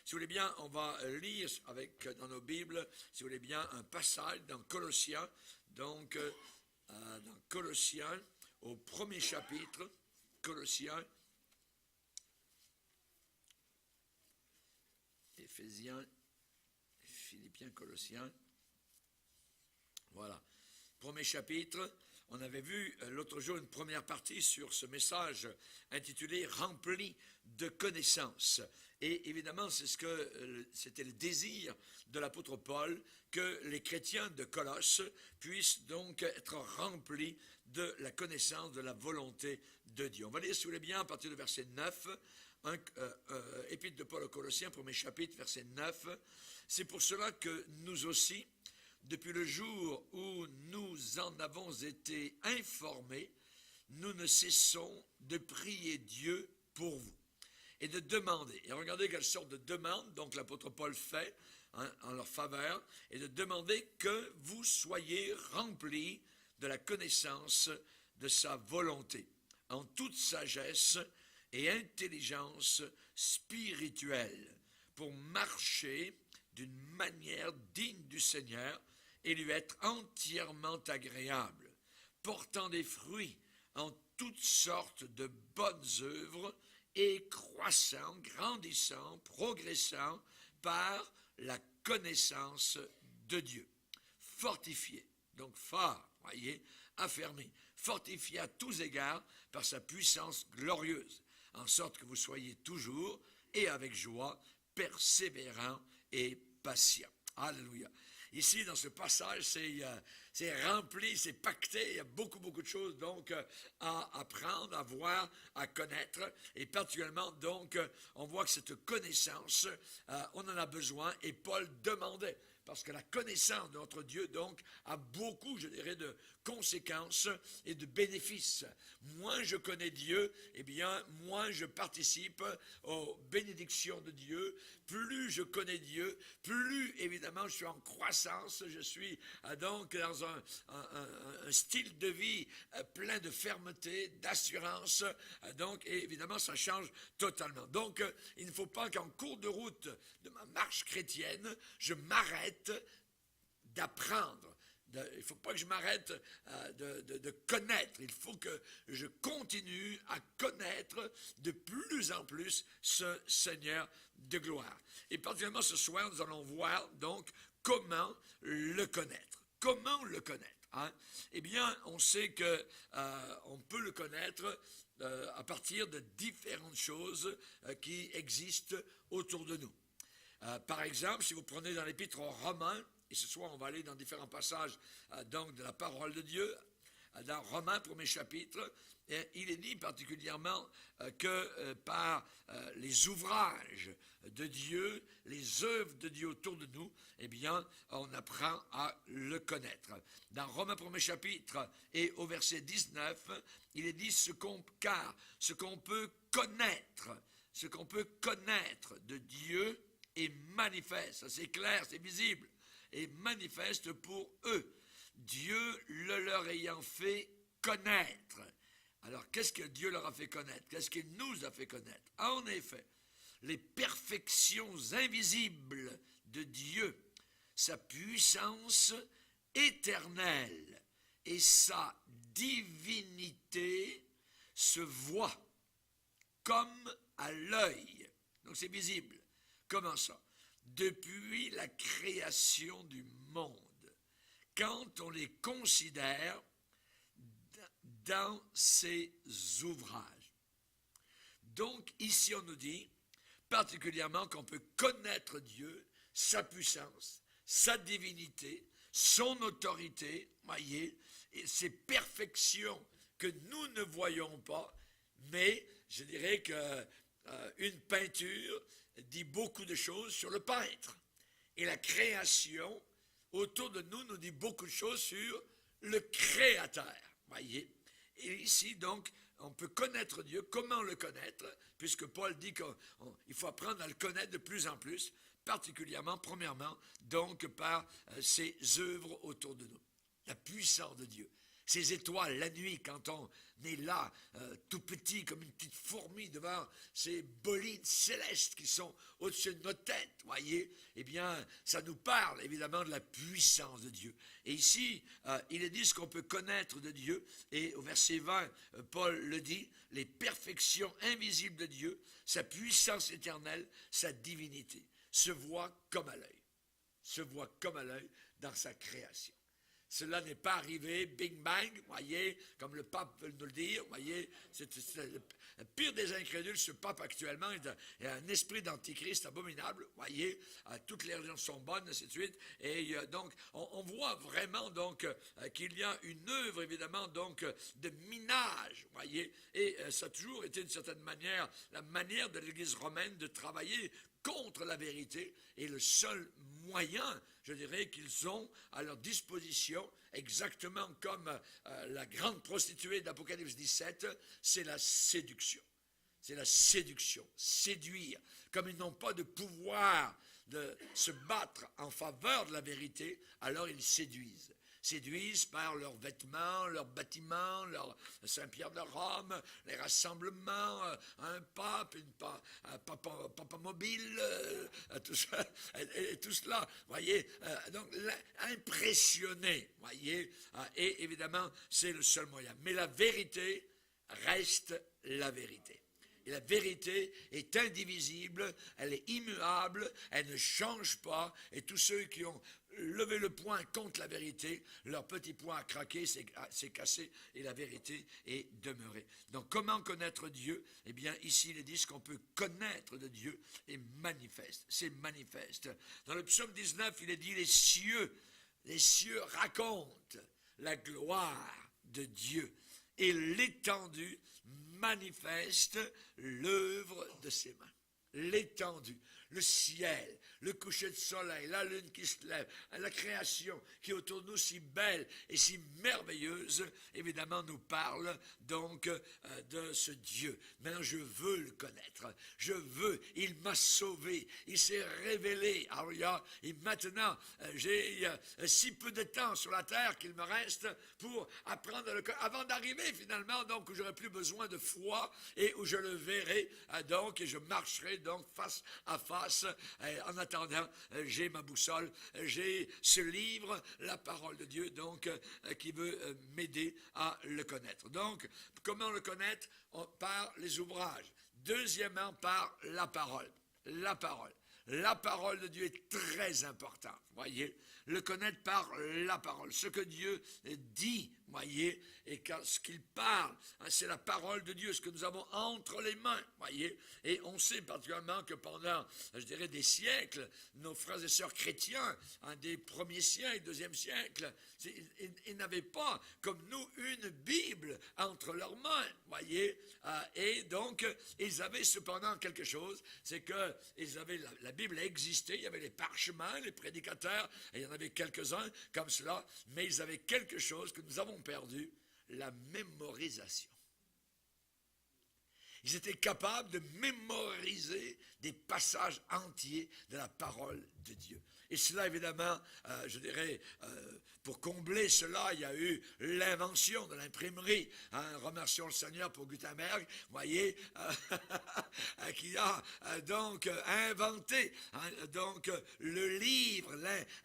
Si vous voulez bien, on va lire dans nos Bibles, si vous voulez bien, un passage dans Colossiens, donc dans Colossiens, au premier chapitre, Colossiens, Éphésiens, Philippiens, Colossiens, voilà. Premier chapitre, on avait vu l'autre jour une première partie sur ce message intitulé « Rempli de connaissances ». Et évidemment, c'était le désir de l'apôtre Paul que les chrétiens de Colosse puissent donc être remplis de la connaissance de la volonté de Dieu. On va lire, si vous voulez bien, à partir du verset 9, Épître de Paul aux Colossiens, premier chapitre, verset 9. C'est pour cela que nous aussi, depuis le jour où nous en avons été informés, nous ne cessons de prier Dieu pour vous et de demander. Et regardez quelle sorte de demande donc l'apôtre Paul fait en leur faveur, et de demander que vous soyez remplis de la connaissance de sa volonté, en toute sagesse et intelligence spirituelle, pour marcher d'une manière digne du Seigneur et lui être entièrement agréable, portant des fruits en toutes sortes de bonnes œuvres et croissant, grandissant, progressant par la connaissance de Dieu. Fortifié, donc fort, voyez, affermi, fortifié à tous égards par sa puissance glorieuse, en sorte que vous soyez toujours et avec joie, persévérants et patients. Alléluia. Ici, dans ce passage, c'est rempli, c'est pacté, il y a beaucoup de choses donc à apprendre, à voir, à connaître. Et particulièrement, donc, on voit que cette connaissance, on en a besoin, et Paul demandait, parce que la connaissance de notre Dieu, donc, a beaucoup, je dirais, de conséquences et de bénéfices. Moins je connais Dieu, eh bien, moins je participe aux bénédictions de Dieu. Plus je connais Dieu, plus, évidemment, je suis en croissance, je suis donc dans un style de vie plein de fermeté, d'assurance, donc, et évidemment, ça change totalement. Donc, il ne faut pas qu'en cours de route de ma marche chrétienne, je m'arrête d'apprendre. Il ne faut pas que je m'arrête de connaître. Il faut que je continue à connaître de plus en plus ce Seigneur de gloire. Et particulièrement ce soir, nous allons voir donc comment le connaître. Comment le connaître? Eh bien, on sait qu'on peut le connaître à partir de différentes choses qui existent autour de nous. Par exemple, si vous prenez dans l'Épître aux Romains, et ce soir on va aller dans différents passages donc de la parole de Dieu, dans Romains, premier chapitre, il est dit particulièrement que par les ouvrages de Dieu, les œuvres de Dieu autour de nous, eh bien, on apprend à le connaître. Dans Romains, premier chapitre, et au verset 19, il est dit car ce qu'on peut connaître de Dieu est manifeste, ça c'est clair, c'est visible, et manifeste pour eux, Dieu le leur ayant fait connaître. Alors, qu'est-ce que Dieu leur a fait connaître? Qu'est-ce qu'il nous a fait connaître? En effet, les perfections invisibles de Dieu, sa puissance éternelle et sa divinité se voient comme à l'œil. Donc, c'est visible. Comment ça? Depuis la création du monde, quand on les considère dans ses ouvrages. Donc, ici, on nous dit particulièrement qu'on peut connaître Dieu, sa puissance, sa divinité, son autorité, voyez, et ses perfections que nous ne voyons pas, mais je dirais que une peinture dit beaucoup de choses sur le peintre. Et la création autour de nous dit beaucoup de choses sur le Créateur. Voyez. Et ici, donc, on peut connaître Dieu. Comment le connaître? Puisque Paul dit qu'il faut apprendre à le connaître de plus en plus, particulièrement, premièrement, donc par ses œuvres autour de nous. La puissance de Dieu. ces étoiles, la nuit, quand on est là, tout petit, comme une petite fourmi devant ces bolides célestes qui sont au-dessus de nos têtes, voyez, eh bien, ça nous parle évidemment de la puissance de Dieu. Et ici, il est dit ce qu'on peut connaître de Dieu, et au verset 20, Paul le dit, les perfections invisibles de Dieu, sa puissance éternelle, sa divinité, se voient comme à l'œil, se voient comme à l'œil dans sa création. Cela n'est pas arrivé, bing bang, voyez, comme le pape veut nous le dire, voyez, c'est le pire des incrédules, ce pape actuellement est un esprit d'antichrist abominable, voyez, toutes les religions sont bonnes, ainsi de suite, et donc, on voit vraiment donc qu'il y a une œuvre, évidemment, donc, de minage, voyez, et ça a toujours été d'une certaine manière, la manière de l'Église romaine de travailler contre la vérité, et le seul moyen, je dirais, qu'ils ont à leur disposition, exactement comme la grande prostituée d'Apocalypse 17, c'est la séduction. C'est la séduction, séduire. Comme ils n'ont pas de pouvoir de se battre en faveur de la vérité, alors ils séduisent. Séduisent par leurs vêtements, leurs bâtiments, leur Saint-Pierre de Rome, les rassemblements, un pape, un papa mobile, tout ça, et tout cela, voyez, donc impressionner, voyez, et évidemment, c'est le seul moyen. Mais la vérité reste la vérité. Et la vérité est indivisible, elle est immuable, elle ne change pas, et tous ceux qui ont levé le poing contre la vérité, leur petit poing a craqué, c'est cassé, et la vérité est demeurée. Donc comment connaître Dieu? Eh bien ici il est dit ce qu'on peut connaître de Dieu est manifeste, c'est manifeste. Dans le psaume 19, il est dit les cieux racontent la gloire de Dieu, et l'étendue manifeste l'œuvre de ses mains. L'étendue, le ciel, le coucher de soleil, la lune qui se lève, la création qui est autour de nous si belle et si merveilleuse, évidemment nous parle donc de ce Dieu. Maintenant je veux le connaître, je veux, il m'a sauvé, il s'est révélé, alléluia, et maintenant j'ai si peu de temps sur la terre qu'il me reste pour apprendre le connaître, avant d'arriver finalement donc où j'aurai plus besoin de foi et où je le verrai donc et je marcherai donc face à face. En attendant, j'ai ma boussole, j'ai ce livre, la parole de Dieu, donc, qui veut m'aider à le connaître. Donc, comment le connaître? Par les ouvrages. Deuxièmement, par la parole. La parole. La parole de Dieu est très importante, voyez. Le connaître par la parole. Ce que Dieu dit, voyez, et quand ce qu'il parle, c'est la parole de Dieu, ce que nous avons entre les mains, voyez. Et on sait particulièrement que pendant, je dirais, des siècles, nos frères et sœurs chrétiens, des premiers siècles, deuxième siècle, ils n'avaient pas, comme nous, une Bible entre leurs mains, voyez. Et donc, ils avaient cependant quelque chose, c'est que ils avaient la Bible existait, il y avait les parchemins, les prédicateurs, et il y en avait quelques-uns comme cela, mais ils avaient quelque chose que nous avons perdu, la mémorisation. Ils étaient capables de mémoriser des passages entiers de la parole de Dieu. Et cela, évidemment, je dirais, pour combler cela, il y a eu l'invention de l'imprimerie. Remercions le Seigneur pour Gutenberg, voyez, qui a donc inventé donc le livre,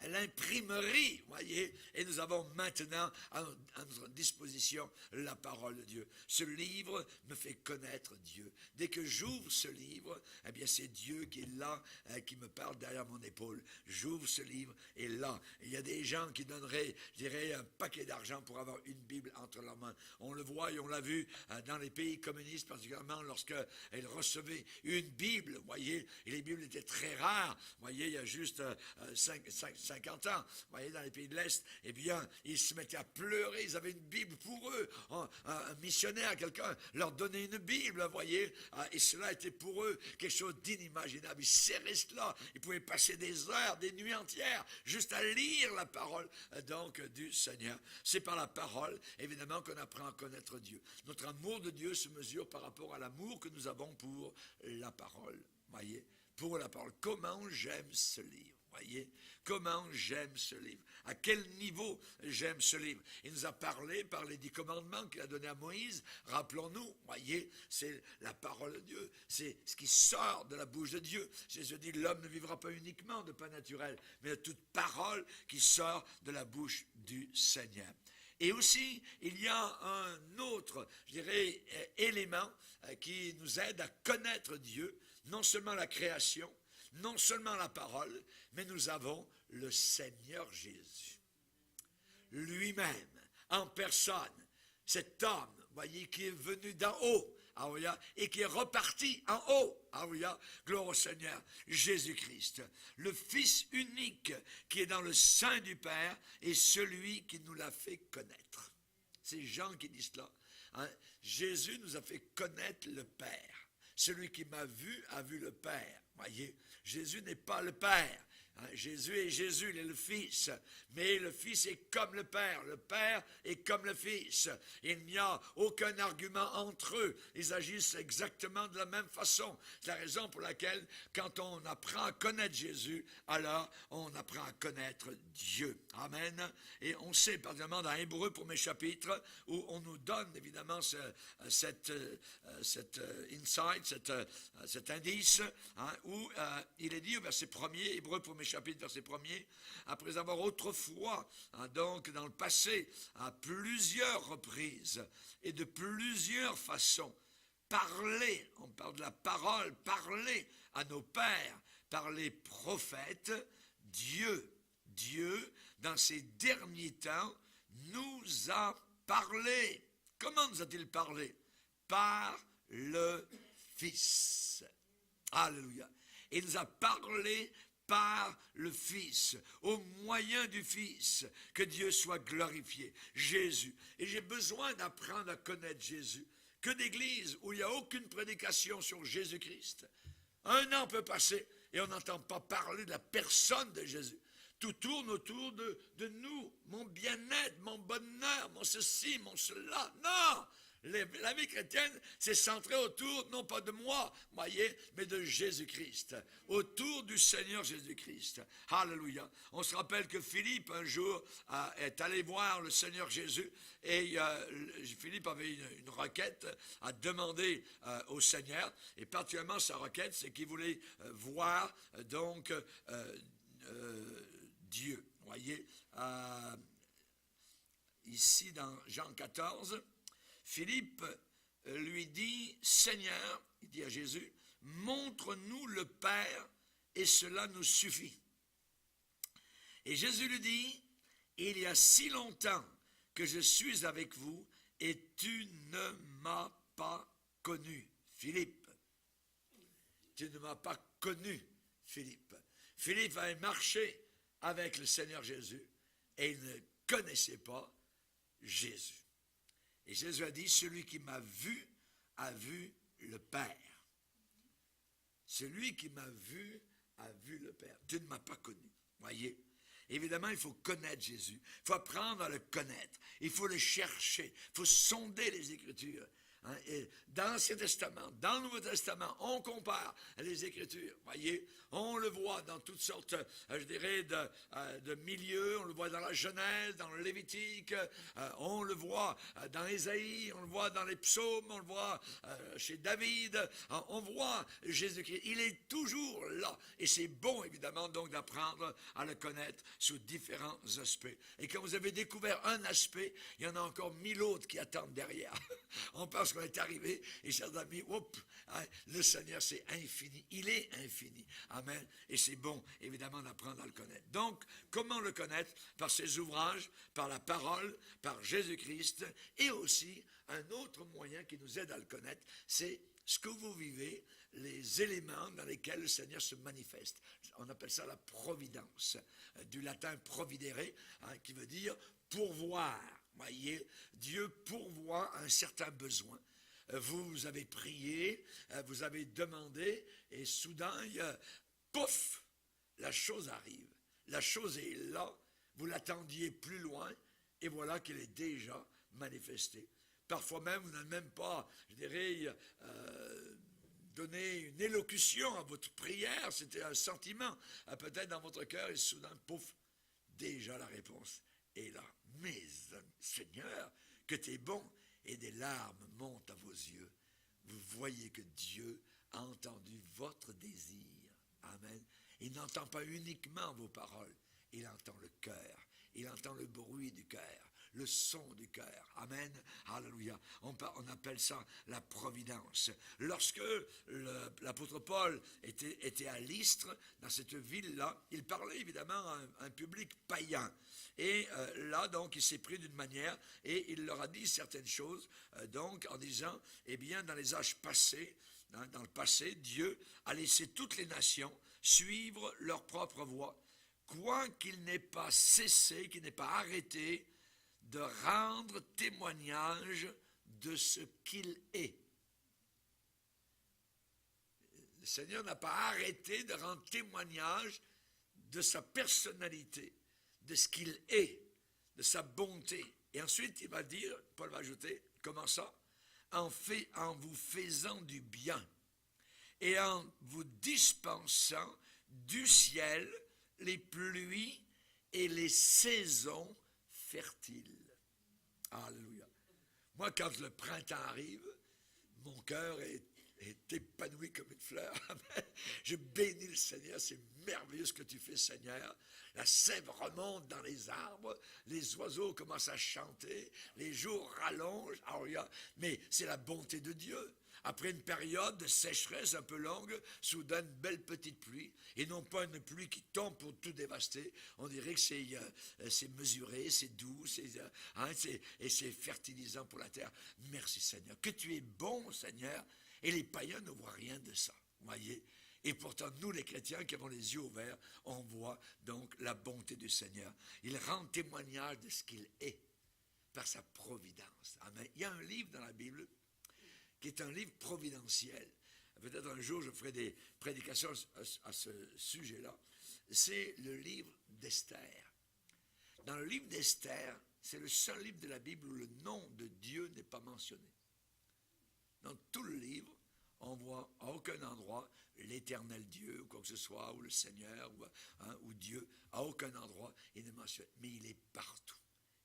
l'imprimerie, voyez. Et nous avons maintenant à notre disposition la parole de Dieu. Ce livre me fait connaître Dieu. Dès que j'ouvre ce livre, eh bien c'est Dieu qui est là, qui me parle derrière mon épaule. J'ouvre ce livre et là, il y a des gens qui donneraient, je dirais, un paquet d'argent pour avoir une Bible entre leurs mains. On le voit et on l'a vu dans les pays communistes, particulièrement lorsqu'ils recevaient une Bible, voyez, et les Bibles étaient très rares, voyez, il y a juste 50 ans, voyez, dans les pays de l'Est, eh bien, ils se mettaient à pleurer, ils avaient une Bible pour eux, un missionnaire, quelqu'un leur donnait une Bible, voyez, et cela était pour eux quelque chose d'inimaginable. Ils serraient cela, ils pouvaient passer des heures, des nuits entières, juste à lire la parole donc du Seigneur. C'est par la parole, évidemment, qu'on apprend à connaître Dieu. Notre amour de Dieu se mesure par rapport à l'amour que nous avons pour la parole, voyez, pour la parole. Comment j'aime ce livre. Voyez, comment j'aime ce livre. À quel niveau j'aime ce livre. Il nous a parlé par les 10 commandements qu'il a donnés à Moïse. Rappelons-nous, voyez, c'est la parole de Dieu. C'est ce qui sort de la bouche de Dieu. Jésus dit, l'homme ne vivra pas uniquement de pain naturel, mais de toute parole qui sort de la bouche du Seigneur. Et aussi, il y a un autre, je dirais, élément qui nous aide à connaître Dieu, non seulement la création, non seulement la parole, mais nous avons le Seigneur Jésus. Lui-même, en personne, cet homme, voyez, qui est venu d'en haut, et qui est reparti en haut, gloire au Seigneur, Jésus-Christ, le Fils unique qui est dans le sein du Père et celui qui nous l'a fait connaître. C'est Jean qui dit cela. Jésus nous a fait connaître le Père. Celui qui m'a vu a vu le Père. Voyez, Jésus n'est pas le Père. Jésus est Jésus, il est le Fils. Mais le Fils est comme le Père est comme le Fils. Il n'y a aucun argument entre eux. Ils agissent exactement de la même façon. C'est la raison pour laquelle, quand on apprend à connaître Jésus, alors on apprend à connaître Dieu. Amen. Et on sait, particulièrement dans Hébreux, premier chapitre, où on nous donne évidemment cet insight, cet indice, où il est dit au verset 1er, Hébreux premier chapitre, verset 1er, après avoir autrefois, donc dans le passé, à plusieurs reprises et de plusieurs façons, parlé, on parle de la parole, parlé à nos pères par les prophètes, Dieu, dans ces derniers temps, nous a parlé. Comment nous a-t-il parlé? Par le Fils. Alléluia. Il nous a parlé par le Fils, au moyen du Fils, que Dieu soit glorifié, Jésus. Et j'ai besoin d'apprendre à connaître Jésus. Que d'églises où il n'y a aucune prédication sur Jésus-Christ. Un an peut passer et on n'entend pas parler de la personne de Jésus. Tout tourne autour de nous, mon bien-être, mon bonheur, mon ceci, mon cela. Non! La vie chrétienne, c'est centré autour, non pas de moi, voyez, mais de Jésus-Christ, autour du Seigneur Jésus-Christ. Alléluia. On se rappelle que Philippe, un jour, est allé voir le Seigneur Jésus, et Philippe avait une requête à demander au Seigneur, et particulièrement sa requête, c'est qu'il voulait voir, donc, Dieu. Voyez, ici dans Jean 14, Philippe lui dit, Seigneur, il dit à Jésus, montre-nous le Père et cela nous suffit. Et Jésus lui dit, il y a si longtemps que je suis avec vous et tu ne m'as pas connu, Philippe. Tu ne m'as pas connu, Philippe. Philippe avait marché avec le Seigneur Jésus et il ne connaissait pas Jésus. Et Jésus a dit, celui qui m'a vu a vu le Père. Celui qui m'a vu a vu le Père. Tu ne m'as pas connu. Voyez? Évidemment, il faut connaître Jésus. Il faut apprendre à le connaître. Il faut le chercher. Il faut sonder les Écritures. Et dans l'Ancien Testament, dans le Nouveau Testament, on compare les Écritures. Voyez, on le voit dans toutes sortes, je dirais, de milieux. On le voit dans la Genèse, dans le Lévitique. On le voit dans Ésaïe. On le voit dans les psaumes. On le voit chez David. On voit Jésus-Christ. Il est toujours là. Et c'est bon, évidemment, donc d'apprendre à le connaître sous différents aspects. Et quand vous avez découvert un aspect, il y en a encore 1000 autres qui attendent derrière. On pense qu'on est arrivé, et chers amis, le Seigneur c'est infini, il est infini, amen, et c'est bon évidemment d'apprendre à le connaître. Donc, comment le connaître? Par ses ouvrages, par la parole, par Jésus-Christ, et aussi un autre moyen qui nous aide à le connaître, c'est ce que vous vivez, les éléments dans lesquels le Seigneur se manifeste. On appelle ça la providence, du latin providere, qui veut dire pourvoir. Voyez, Dieu pourvoit un certain besoin. Vous avez prié, vous avez demandé, et soudain, pouf, la chose arrive. La chose est là, vous l'attendiez plus loin, et voilà qu'elle est déjà manifestée. Parfois même, vous n'avez même pas, je dirais, donné une élocution à votre prière, c'était un sentiment, peut-être dans votre cœur, et soudain, pouf, déjà la réponse est là. Mais Seigneur, que tu es bon, et des larmes montent à vos yeux. Vous voyez que Dieu a entendu votre désir. Amen. Il n'entend pas uniquement vos paroles, il entend le cœur, il entend le bruit du cœur, le son du cœur. Amen. Alléluia. On appelle ça la providence. Lorsque l'apôtre Paul était à Lystre, dans cette ville-là, il parlait évidemment à un public païen. Et là, donc, il s'est pris d'une manière et il leur a dit certaines choses, donc, en disant, eh bien, dans les âges passés, dans le passé, Dieu a laissé toutes les nations suivre leur propre voie, quoiqu'il n'ait pas cessé, qu'il n'ait pas arrêté de rendre témoignage de ce qu'il est. Le Seigneur n'a pas arrêté de rendre témoignage de sa personnalité, de ce qu'il est, de sa bonté. Et ensuite, il va dire, Paul va ajouter, comment ça? En vous faisant du bien et en vous dispensant du ciel les pluies et les saisons fertiles. Alléluia. Moi, quand le printemps arrive, mon cœur est épanoui comme une fleur. Je bénis le Seigneur, c'est merveilleux ce que tu fais, Seigneur. La sève remonte dans les arbres, les oiseaux commencent à chanter, les jours rallongent. Alléluia. Mais c'est la bonté de Dieu. Après une période de sécheresse un peu longue, soudain une belle petite pluie, et non pas une pluie qui tombe pour tout dévaster. On dirait que c'est mesuré, c'est doux, et c'est fertilisant pour la terre. Merci Seigneur. Que tu es bon, Seigneur. Et les païens ne voient rien de ça, voyez. Et pourtant, nous les chrétiens qui avons les yeux ouverts, on voit donc la bonté du Seigneur. Il rend témoignage de ce qu'il est par sa providence. Amen. Il y a un livre dans la Bible qui est un livre providentiel. Peut-être un jour je ferai des prédications à ce sujet-là. C'est le livre d'Esther. Dans le livre d'Esther, c'est le seul livre de la Bible où le nom de Dieu n'est pas mentionné. Dans tout le livre, on voit à aucun endroit l'éternel Dieu ou quoi que ce soit, ou le Seigneur, ou Dieu. À aucun endroit, il n'est mentionné. Mais il est partout.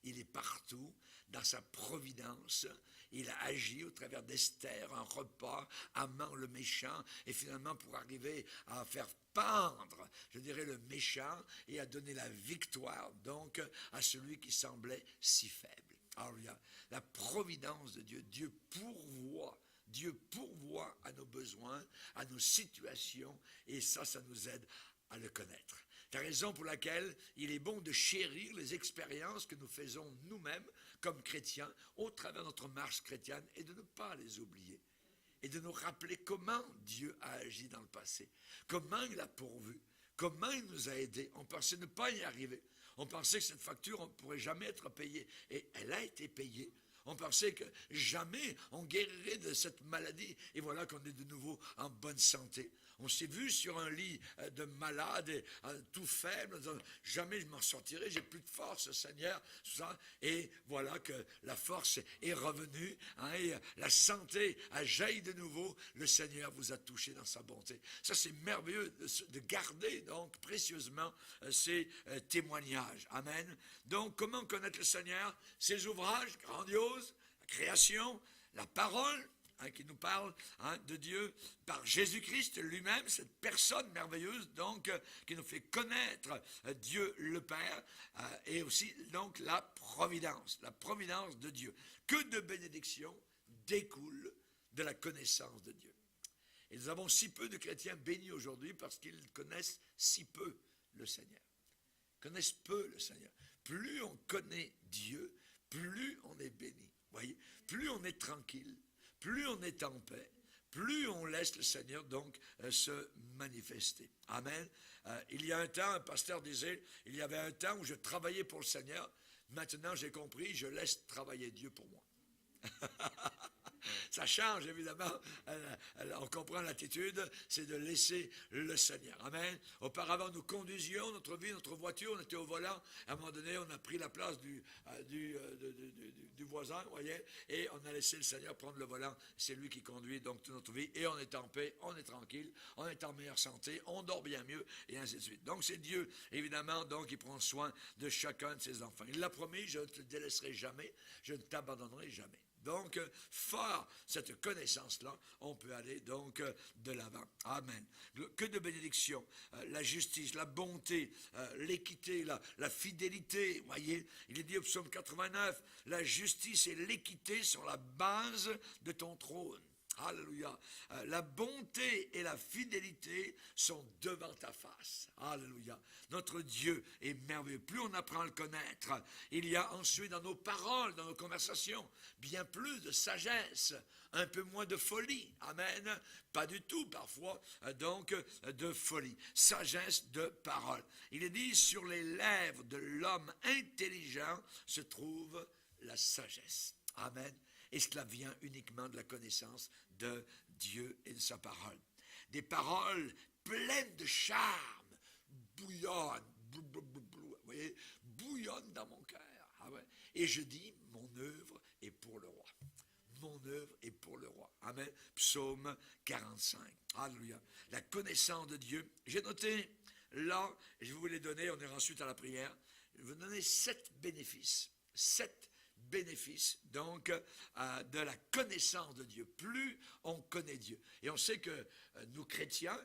Il est partout dans sa providence. Il a agi au travers d'Esther, un repas, amant le méchant, et finalement pour arriver à faire pendre, je dirais, le méchant, et à donner la victoire, donc, à celui qui semblait si faible. Alors, il y a la providence de Dieu. Dieu pourvoit à nos besoins, à nos situations, et ça nous aide à le connaître. C'est la raison pour laquelle il est bon de chérir les expériences que nous faisons nous-mêmes comme chrétiens au travers de notre marche chrétienne et de ne pas les oublier. Et de nous rappeler comment Dieu a agi dans le passé, comment il a pourvu, comment il nous a aidés. On pensait ne pas y arriver. On pensait que cette facture, on ne pourrait jamais être payée. Et elle a été payée. On pensait que jamais on guérirait de cette maladie. Et voilà qu'on est de nouveau en bonne santé. On s'est vu sur un lit de malade, et, tout faible, jamais je m'en sortirai, j'ai plus de force, Seigneur. Ça. Et voilà que la force est revenue, et la santé a jailli de nouveau. Le Seigneur vous a touché dans sa bonté. Ça, c'est merveilleux de garder donc précieusement ces témoignages. Amen. Donc, comment connaître le Seigneur? Ses ouvrages grandioses, la création, la parole, qui nous parle de Dieu par Jésus-Christ lui-même, cette personne merveilleuse donc qui nous fait connaître Dieu le Père, et aussi donc la providence de Dieu. Que de bénédictions découlent de la connaissance de Dieu. Et nous avons si peu de chrétiens bénis aujourd'hui parce qu'ils connaissent si peu le Seigneur. Ils connaissent peu le Seigneur. Plus on connaît Dieu, plus on est béni. Voyez, plus on est tranquille, plus on est en paix, plus on laisse le Seigneur donc se manifester. Amen. Il y a un temps, un pasteur disait, il y avait un temps où je travaillais pour le Seigneur. Maintenant, j'ai compris, je laisse travailler Dieu pour moi. Ça change, évidemment. On comprend l'attitude, c'est de laisser le Seigneur. Amen. Auparavant, nous conduisions notre vie, notre voiture, on était au volant. À un moment donné, on a pris la place du voisin, vous voyez, et on a laissé le Seigneur prendre le volant. C'est lui qui conduit donc toute notre vie, et on est en paix, on est tranquille, on est en meilleure santé, on dort bien mieux, et ainsi de suite. Donc c'est Dieu, évidemment, donc il prend soin de chacun de ses enfants. Il l'a promis, je ne te délaisserai jamais, je ne t'abandonnerai jamais. Donc, fort cette connaissance-là, on peut aller donc de l'avant. Amen. Que de bénédictions, la justice, la bonté, l'équité, la fidélité. Voyez, il est dit au psaume 89, la justice et l'équité sont la base de ton trône. Alléluia. La bonté et la fidélité sont devant ta face. Alléluia. Notre Dieu est merveilleux. Plus on apprend à le connaître, il y a ensuite dans nos paroles, dans nos conversations, bien plus de sagesse, un peu moins de folie. Amen. Pas du tout parfois, donc, de folie. Sagesse de parole. Il est dit, sur les lèvres de l'homme intelligent se trouve la sagesse. Amen. Et cela vient uniquement de la connaissance de Dieu et de sa parole. Des paroles pleines de charme, bouillonnent, vous voyez, bouillonnent dans mon cœur. Ah ouais. Et je dis, mon œuvre est pour le roi. Mon œuvre est pour le roi. Amen. Psaume 45. Alléluia. La connaissance de Dieu. J'ai noté, là, je vais vous les donner, on ira ensuite à la prière. Je vais vous donner 7 bénéfices. 7 bénéfice donc de la connaissance de Dieu. Plus on connaît Dieu. Et on sait que nous chrétiens,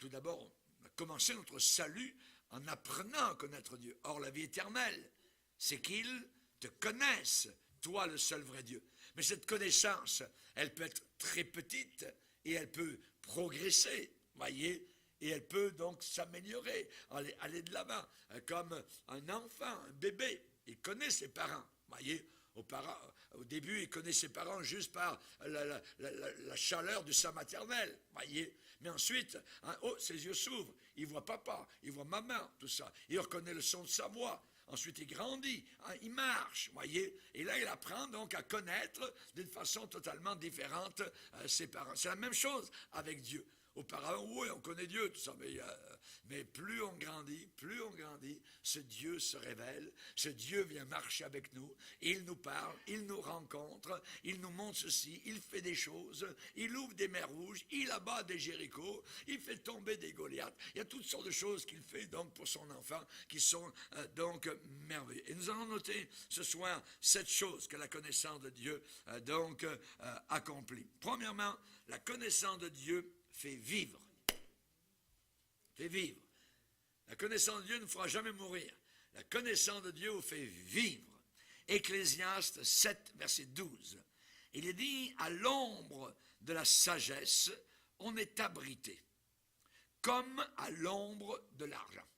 tout d'abord, on a commencé notre salut en apprenant à connaître Dieu. Or, la vie éternelle, c'est qu'ils te connaissent, toi le seul vrai Dieu. Mais cette connaissance, elle peut être très petite et elle peut progresser, voyez, et elle peut donc s'améliorer, aller de l'avant, comme un enfant, un bébé, il connaît ses parents, voyez. Au début, il connaît ses parents juste par la chaleur du sein maternel, voyez. Mais ensuite, ses yeux s'ouvrent, il voit papa, il voit maman, tout ça. Il reconnaît le son de sa voix. Ensuite, il grandit, il marche, voyez. Et là, il apprend donc à connaître d'une façon totalement différente ses parents. C'est la même chose avec Dieu. Auparavant, oui, on connaît Dieu, tout ça, mais plus on grandit, ce Dieu se révèle, ce Dieu vient marcher avec nous, il nous parle, il nous rencontre, il nous montre ceci, il fait des choses, il ouvre des mers rouges, il abat des Jéricho, il fait tomber des Goliaths, il y a toutes sortes de choses qu'il fait donc pour son enfant qui sont donc merveilleuses. Et nous allons noter ce soir 7 choses que la connaissance de Dieu donc accomplit. Premièrement, la connaissance de Dieu fait vivre. Fait vivre. La connaissance de Dieu ne fera jamais mourir. La connaissance de Dieu vous fait vivre. Ecclésiaste 7, verset 12. Il est dit, à l'ombre de la sagesse, on est abrité, comme à l'ombre de l'argent.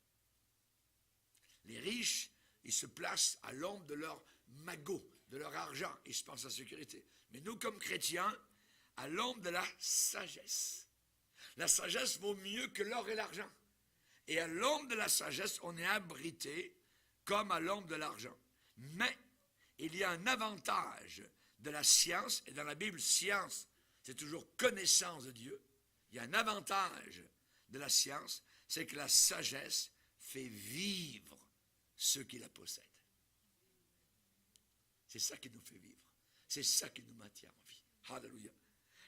Les riches, ils se placent à l'ombre de leur magot, de leur argent, ils se pensent à la sécurité. Mais nous, comme chrétiens, à l'ombre de la sagesse. La sagesse vaut mieux que l'or et l'argent. Et à l'ombre de la sagesse, on est abrité comme à l'ombre de l'argent. Mais il y a un avantage de la science, et dans la Bible, science, c'est toujours connaissance de Dieu. Il y a un avantage de la science, c'est que la sagesse fait vivre ceux qui la possèdent. C'est ça qui nous fait vivre. C'est ça qui nous maintient en vie. Alléluia.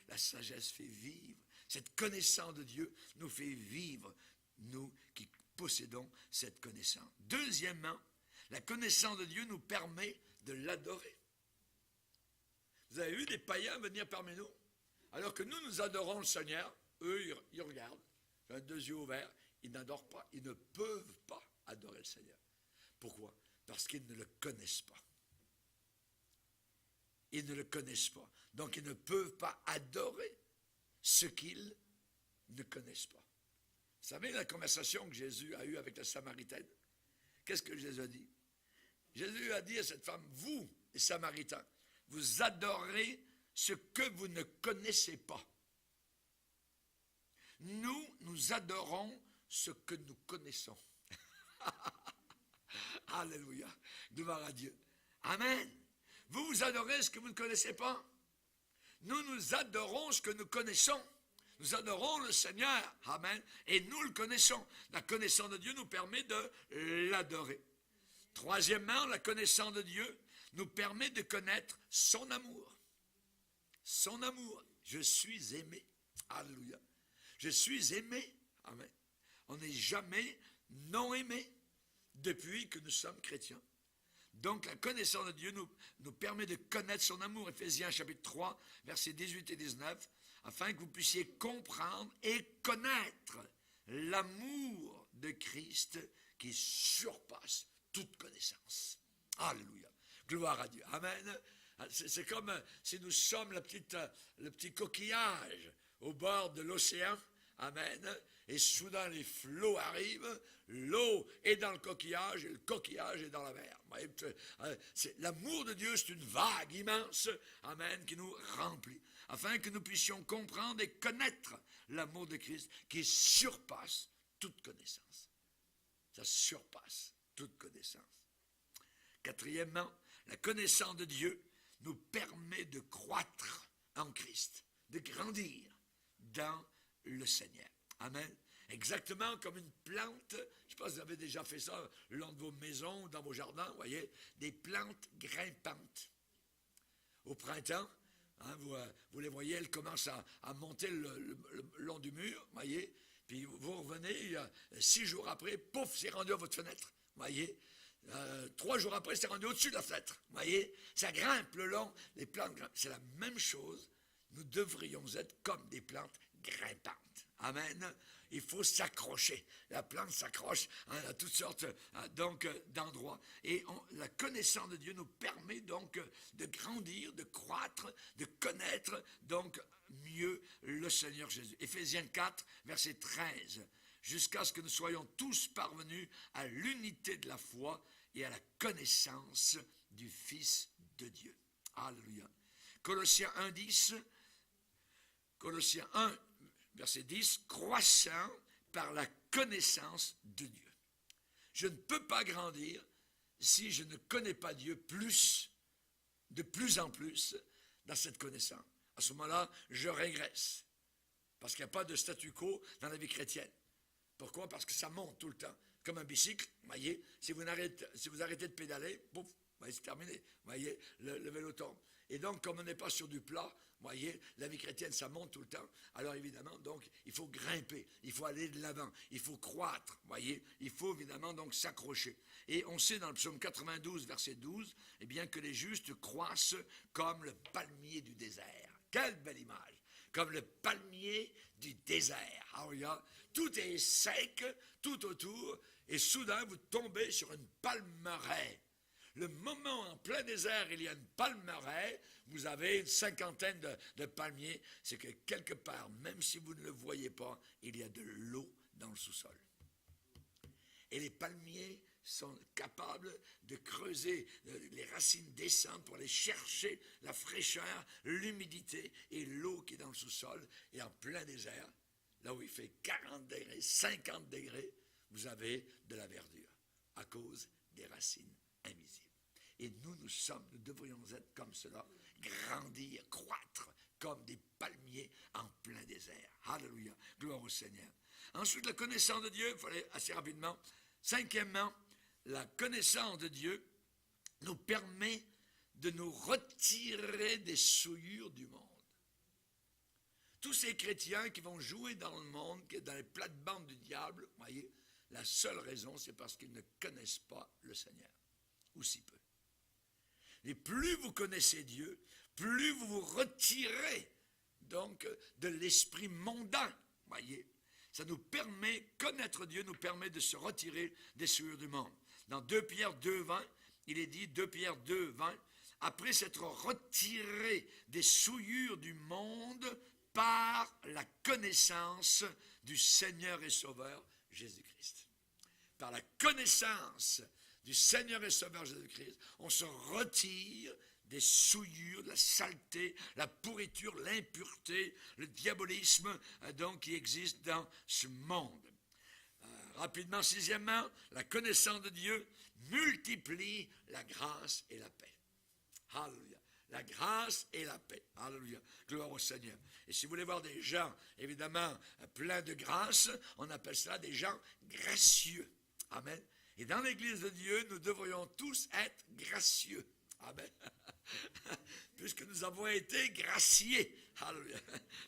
La sagesse fait vivre. Cette connaissance de Dieu nous fait vivre, nous qui possédons cette connaissance. Deuxièmement, la connaissance de Dieu nous permet de l'adorer. Vous avez vu des païens venir parmi nous? Alors que nous adorons le Seigneur, eux, ils regardent, ils ont deux yeux ouverts, ils n'adorent pas, ils ne peuvent pas adorer le Seigneur. Pourquoi? Parce qu'ils ne le connaissent pas. Ils ne le connaissent pas. Donc, ils ne peuvent pas adorer ce qu'ils ne connaissent pas. Vous savez la conversation que Jésus a eue avec la Samaritaine? Qu'est-ce que Jésus a dit? Jésus a dit à cette femme, vous, les Samaritains, vous adorez ce que vous ne connaissez pas. Nous adorons ce que nous connaissons. Alléluia. Gloire à Dieu. Amen. Vous adorez ce que vous ne connaissez pas. nous nous adorons ce que nous connaissons. Nous adorons le Seigneur, amen, et nous le connaissons. La connaissance de Dieu nous permet de l'adorer. Troisièmement, la connaissance de Dieu nous permet de connaître son amour. Son amour. Je suis aimé. Alléluia. Je suis aimé. Amen. On n'est jamais non aimé depuis que nous sommes chrétiens. Donc la connaissance de Dieu nous permet de connaître son amour. Éphésiens chapitre 3, versets 18 et 19, afin que vous puissiez comprendre et connaître l'amour de Christ qui surpasse toute connaissance. Alléluia. Gloire à Dieu. Amen. C'est comme si nous sommes le petit coquillage au bord de l'océan. Amen. Et soudain les flots arrivent, l'eau est dans le coquillage et le coquillage est dans la mer. L'amour de Dieu, c'est une vague immense, amen, qui nous remplit, afin que nous puissions comprendre et connaître l'amour de Christ qui surpasse toute connaissance. Ça surpasse toute connaissance. Quatrièmement, la connaissance de Dieu nous permet de croître en Christ, de grandir dans le Seigneur. Amen. Exactement comme une plante, je ne sais pas si vous avez déjà fait ça le long de vos maisons ou dans vos jardins, vous voyez, des plantes grimpantes. Au printemps, hein, vous les voyez, elles commencent à monter le long du mur, vous voyez, puis vous revenez, 6 jours après, pouf, c'est rendu à votre fenêtre, vous voyez. 3 jours après, c'est rendu au-dessus de la fenêtre, vous voyez. Ça grimpe le long, les plantes grimpent. C'est la même chose, nous devrions être comme des plantes grimpantes. Amen. Il faut s'accrocher. La plante s'accroche à toutes sortes d'endroits. Et la connaissance de Dieu nous permet donc de grandir, de croître, de connaître donc mieux le Seigneur Jésus. Éphésiens 4, verset 13. Jusqu'à ce que nous soyons tous parvenus à l'unité de la foi et à la connaissance du Fils de Dieu. Alléluia. Colossiens 1, 10. Colossiens 1, verset 10, croissant par la connaissance de Dieu. Je ne peux pas grandir si je ne connais pas Dieu de plus en plus, dans cette connaissance. À ce moment-là, je régresse. Parce qu'il n'y a pas de statu quo dans la vie chrétienne. Pourquoi? Parce que ça monte tout le temps. Comme un bicycle, vous voyez, si vous arrêtez de pédaler, pouf, c'est terminé. Vous voyez, le vélo tombe. Et donc, comme on n'est pas sur du plat, vous voyez, la vie chrétienne, ça monte tout le temps. Alors évidemment, donc, il faut grimper, il faut aller de l'avant, il faut croître, vous voyez, il faut évidemment donc s'accrocher. Et on sait dans le psaume 92, verset 12, eh bien que les justes croissent comme le palmier du désert. Quelle belle image! Comme le palmier du désert. Alors, tout est sec, tout autour, et soudain, vous tombez sur une palmeraie. Le moment en plein désert, il y a une palmeraie, vous avez une cinquantaine de palmiers, c'est que quelque part, même si vous ne le voyez pas, il y a de l'eau dans le sous-sol. Et les palmiers sont capables de creuser, les racines descendent pour aller chercher la fraîcheur, l'humidité et l'eau qui est dans le sous-sol. Et en plein désert, là où il fait 40 degrés, 50 degrés, vous avez de la verdure à cause des racines invisibles. Et nous devrions être comme cela, grandir, croître comme des palmiers en plein désert. Alléluia, gloire au Seigneur. Ensuite, la connaissance de Dieu, il fallait assez rapidement. Cinquièmement, la connaissance de Dieu nous permet de nous retirer des souillures du monde. Tous ces chrétiens qui vont jouer dans le monde, dans les plates-bandes du diable, vous voyez, la seule raison, c'est parce qu'ils ne connaissent pas le Seigneur, ou si peu. Et plus vous connaissez Dieu, plus vous vous retirez donc de l'esprit mondain, voyez. Ça nous permet, connaître Dieu nous permet de se retirer des souillures du monde. Dans 2 Pierre 2, 20, il est dit, 2 Pierre 2, 20, après s'être retiré des souillures du monde par la connaissance du Seigneur et Sauveur Jésus-Christ. Par la connaissance du Seigneur et Sauveur Jésus-Christ, on se retire des souillures, de la saleté, la pourriture, l'impureté, le diabolisme donc qui existe dans ce monde. Rapidement, sixièmement, la connaissance de Dieu multiplie la grâce et la paix. Alléluia. la grâce et la paix. Alléluia. Gloire au Seigneur. Et si vous voulez voir des gens, évidemment, pleins de grâce, on appelle cela des gens gracieux. Amen. Et dans l'Église de Dieu, nous devrions tous être gracieux. Amen. Puisque nous avons été graciés. Alléluia.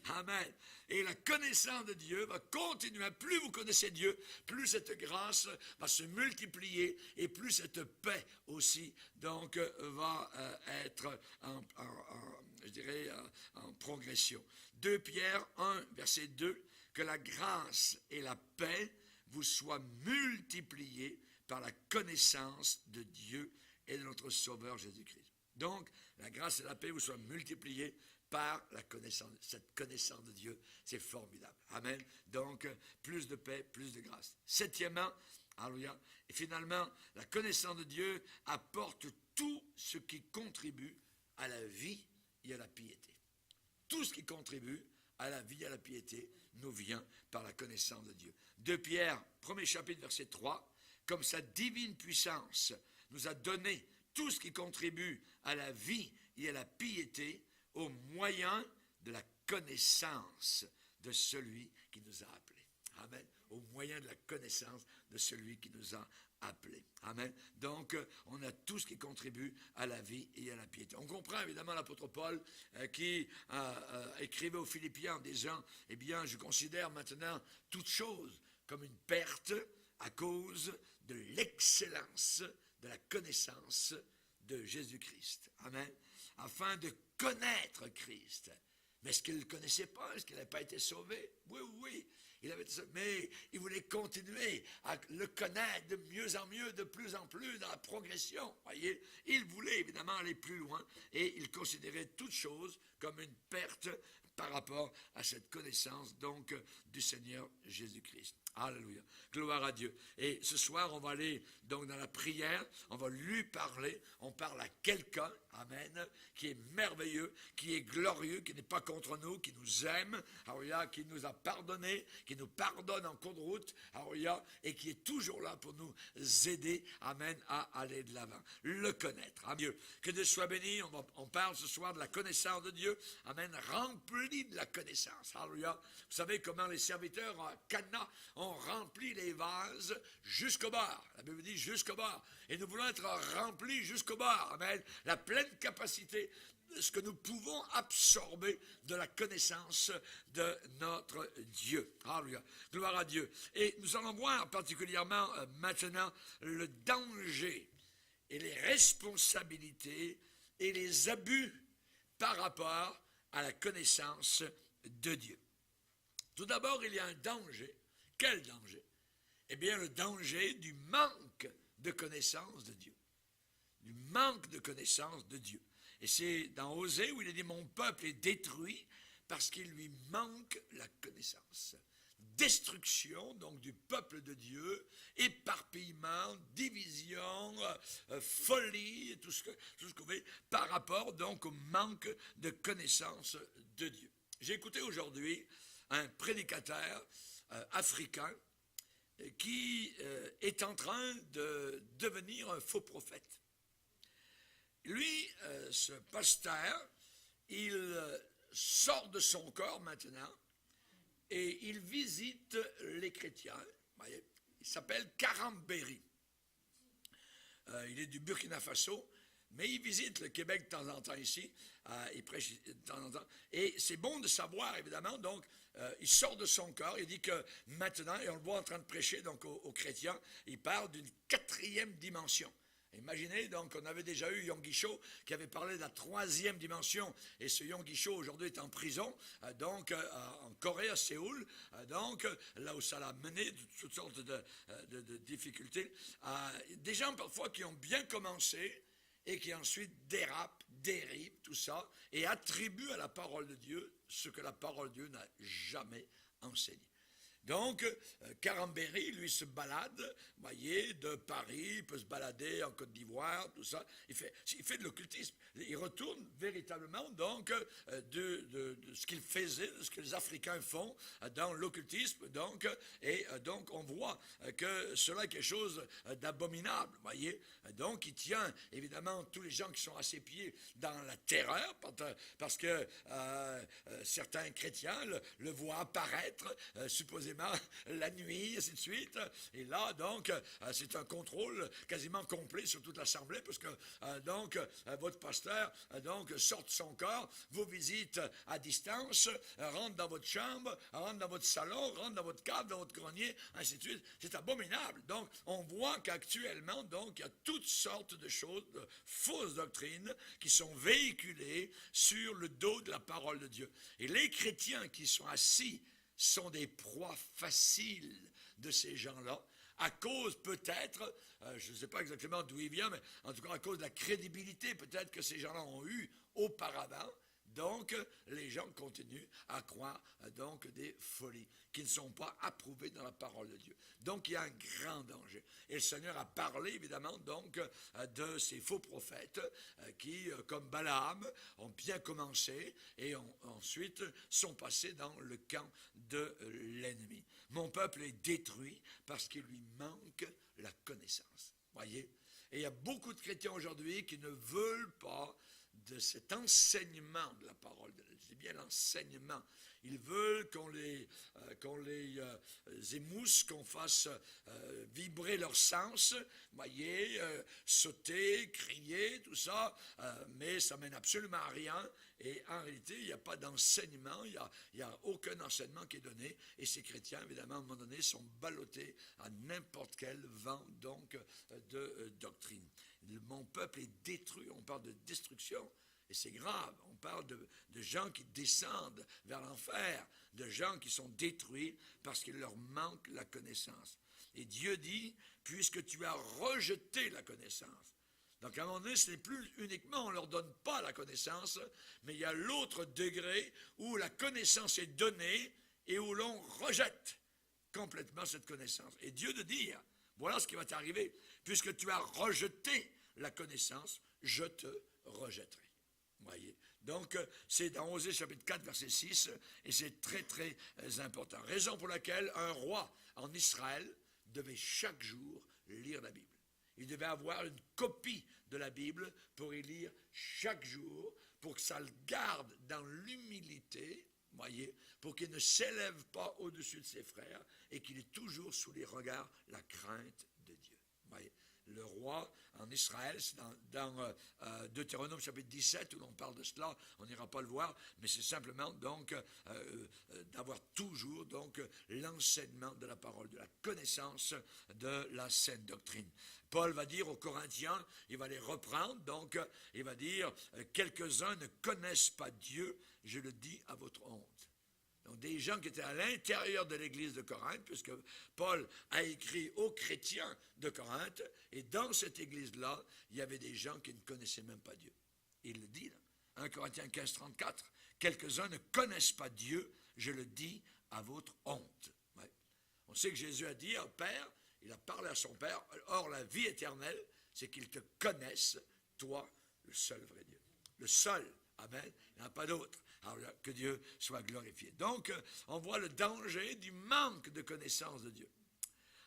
Amen. Et la connaissance de Dieu va continuer. Plus vous connaissez Dieu, plus cette grâce va se multiplier et plus cette paix aussi donc va être en progression. 2 Pierre 1, verset 2, que la grâce et la paix vous soient multipliées par la connaissance de Dieu et de notre Sauveur Jésus-Christ. Donc, la grâce et la paix vous soient multipliées par la connaissance, cette connaissance de Dieu. C'est formidable. Amen. Donc, plus de paix, plus de grâce. 7e, alléluia. Et finalement, la connaissance de Dieu apporte tout ce qui contribue à la vie et à la piété. Tout ce qui contribue à la vie et à la piété nous vient par la connaissance de Dieu. 2 Pierre, 1er chapitre, verset 3, comme sa divine puissance nous a donné tout ce qui contribue à la vie et à la piété au moyen de la connaissance de celui qui nous a appelés. Amen. Au moyen de la connaissance de celui qui nous a appelés. Amen. Donc, on a tout ce qui contribue à la vie et à la piété. On comprend évidemment l'apôtre Paul qui écrivait aux Philippiens en disant, eh bien, je considère maintenant toute chose comme une perte à cause de l'excellence de la connaissance de Jésus-Christ. Amen. Afin de connaître Christ. Mais est-ce qu'il ne le connaissait pas? Est-ce qu'il n'avait pas été sauvé? Oui, oui. Il avait été sauvé, mais il voulait continuer à le connaître de mieux en mieux, de plus en plus dans la progression. Voyez, il voulait évidemment aller plus loin et il considérait toute chose comme une perte par rapport à cette connaissance donc du Seigneur Jésus-Christ. Alléluia. Gloire à Dieu. Et ce soir, on va aller donc dans la prière, on va lui parler, on parle à quelqu'un, amen, qui est merveilleux, qui est glorieux, qui n'est pas contre nous, qui nous aime, alléluia, qui nous a pardonné, qui nous pardonne en cours de route, alléluia, et qui est toujours là pour nous aider, amen, à aller de l'avant. Le connaître, à Dieu. Que Dieu soit béni, on parle ce soir de la connaissance de Dieu, amen, rempli de la connaissance, alléluia. Vous savez comment les serviteurs à Cana ont rempli les vases jusqu'au bord. La Bible dit jusqu'au bord. Et nous voulons être remplis jusqu'au bord. Amen. La pleine capacité de ce que nous pouvons absorber de la connaissance de notre Dieu. Alléluia. Gloire à Dieu. Et nous allons voir particulièrement maintenant le danger et les responsabilités et les abus par rapport à la connaissance de Dieu. Tout d'abord, il y a un danger. Quel danger? Eh bien, le danger du manque de connaissance de Dieu. Du manque de connaissance de Dieu. Et c'est dans Osée où il est dit, mon peuple est détruit parce qu'il lui manque la connaissance. Destruction, donc, du peuple de Dieu, éparpillement, division, folie, tout ce que vous voyez, par rapport, donc, au manque de connaissance de Dieu. J'ai écouté aujourd'hui un prédicateur africain qui est en train de devenir un faux prophète. Lui, ce pasteur, il sort de son corps maintenant et il visite les chrétiens. Voyez, il s'appelle Karambéry. Il est du Burkina Faso, mais il visite le Québec de temps en temps ici. Il prêche de temps en temps. Et c'est bon de savoir, évidemment, donc, il sort de son corps, il dit que maintenant, et on le voit en train de prêcher donc aux chrétiens, il parle d'une 4e dimension. Imaginez, donc, on avait déjà eu Yonggi Cho qui avait parlé de la 3e dimension, et ce Yonggi Cho aujourd'hui est en prison, donc en Corée, à Séoul, donc là où ça l'a mené, toutes sortes de difficultés. Des gens parfois qui ont bien commencé et qui ensuite dérapent, dérivent, tout ça, et attribuent à la parole de Dieu ce que la parole de Dieu n'a jamais enseigné. Donc, Carambéry, lui, se balade, voyez, de Paris, il peut se balader en Côte d'Ivoire, tout ça. Il fait de l'occultisme. Il retourne véritablement, donc, de ce qu'il faisait, de ce que les Africains font dans l'occultisme, donc, et donc, on voit que cela est quelque chose d'abominable, voyez. Donc, il tient, évidemment, tous les gens qui sont à ses pieds dans la terreur, parce que certains chrétiens le voient apparaître, supposément, la nuit, ainsi de suite. Et là, donc, c'est un contrôle quasiment complet sur toute l'Assemblée, parce que, donc, votre pasteur, donc, sort de son corps, vous visite à distance, rentre dans votre chambre, rentre dans votre salon, rentre dans votre cave, dans votre grenier, ainsi de suite. C'est abominable. Donc, on voit qu'actuellement, donc, il y a toutes sortes de choses, de fausses doctrines qui sont véhiculées sur le dos de la parole de Dieu. Et les chrétiens qui sont assis sont des proies faciles de ces gens-là, à cause peut-être, je ne sais pas exactement d'où il vient, mais en tout cas à cause de la crédibilité peut-être que ces gens-là ont eu auparavant. Donc, les gens continuent à croire donc des folies qui ne sont pas approuvées dans la parole de Dieu. Donc, il y a un grand danger. Et le Seigneur a parlé, évidemment, donc, de ces faux prophètes qui, comme Balaam, ont bien commencé et ensuite sont passés dans le camp de l'ennemi. Mon peuple est détruit parce qu'il lui manque la connaissance. Voyez? Et il y a beaucoup de chrétiens aujourd'hui qui ne veulent pas de cet enseignement de la parole de Dieu. Je dis bien l'enseignement. Ils veulent qu'on les émousse, qu'on fasse vibrer leur sens, voyez, sauter, crier, tout ça, mais ça mène absolument à rien. Et en réalité, il n'y a pas d'enseignement, il n'y a aucun enseignement qui est donné. Et ces chrétiens, évidemment, à un moment donné, sont ballottés à n'importe quel vent donc de doctrine. Mon peuple est détruit, on parle de destruction, et c'est grave, on parle de gens qui descendent vers l'enfer, de gens qui sont détruits parce qu'il leur manque la connaissance. Et Dieu dit, puisque tu as rejeté la connaissance. Donc à un moment donné, ce n'est plus uniquement, on ne leur donne pas la connaissance, mais il y a l'autre degré où la connaissance est donnée et où l'on rejette complètement cette connaissance. Et Dieu de dire, voilà ce qui va t'arriver, puisque tu as rejeté la connaissance, je te rejetterai. Voyez. Donc, c'est dans Osée chapitre 4, verset 6, et c'est très, très important. Raison pour laquelle un roi en Israël devait chaque jour lire la Bible. Il devait avoir une copie de la Bible pour y lire chaque jour, pour que ça le garde dans l'humilité, voyez, pour qu'il ne s'élève pas au-dessus de ses frères et qu'il ait toujours sous les regards la crainte de Dieu. Voyez. Le roi en Israël, c'est dans Deutéronome chapitre 17 où l'on parle de cela, on n'ira pas le voir, mais c'est simplement donc d'avoir toujours donc l'enseignement de la parole, de la connaissance de la saine doctrine. Paul va dire aux Corinthiens, il va les reprendre, donc il va dire quelques-uns ne connaissent pas Dieu, je le dis à votre honte. Donc des gens qui étaient à l'intérieur de l'église de Corinthe, puisque Paul a écrit aux chrétiens de Corinthe, et dans cette église-là, il y avait des gens qui ne connaissaient même pas Dieu. Il le dit là, 1 Corinthiens 15, 34, quelques-uns ne connaissent pas Dieu, je le dis à votre honte. Ouais. On sait que Jésus a dit au Père, il a parlé à son Père, or la vie éternelle, c'est qu'ils te connaissent, toi, le seul vrai Dieu. Le seul, amen, il n'y en a pas d'autre. Alors, que Dieu soit glorifié. Donc, on voit le danger du manque de connaissance de Dieu.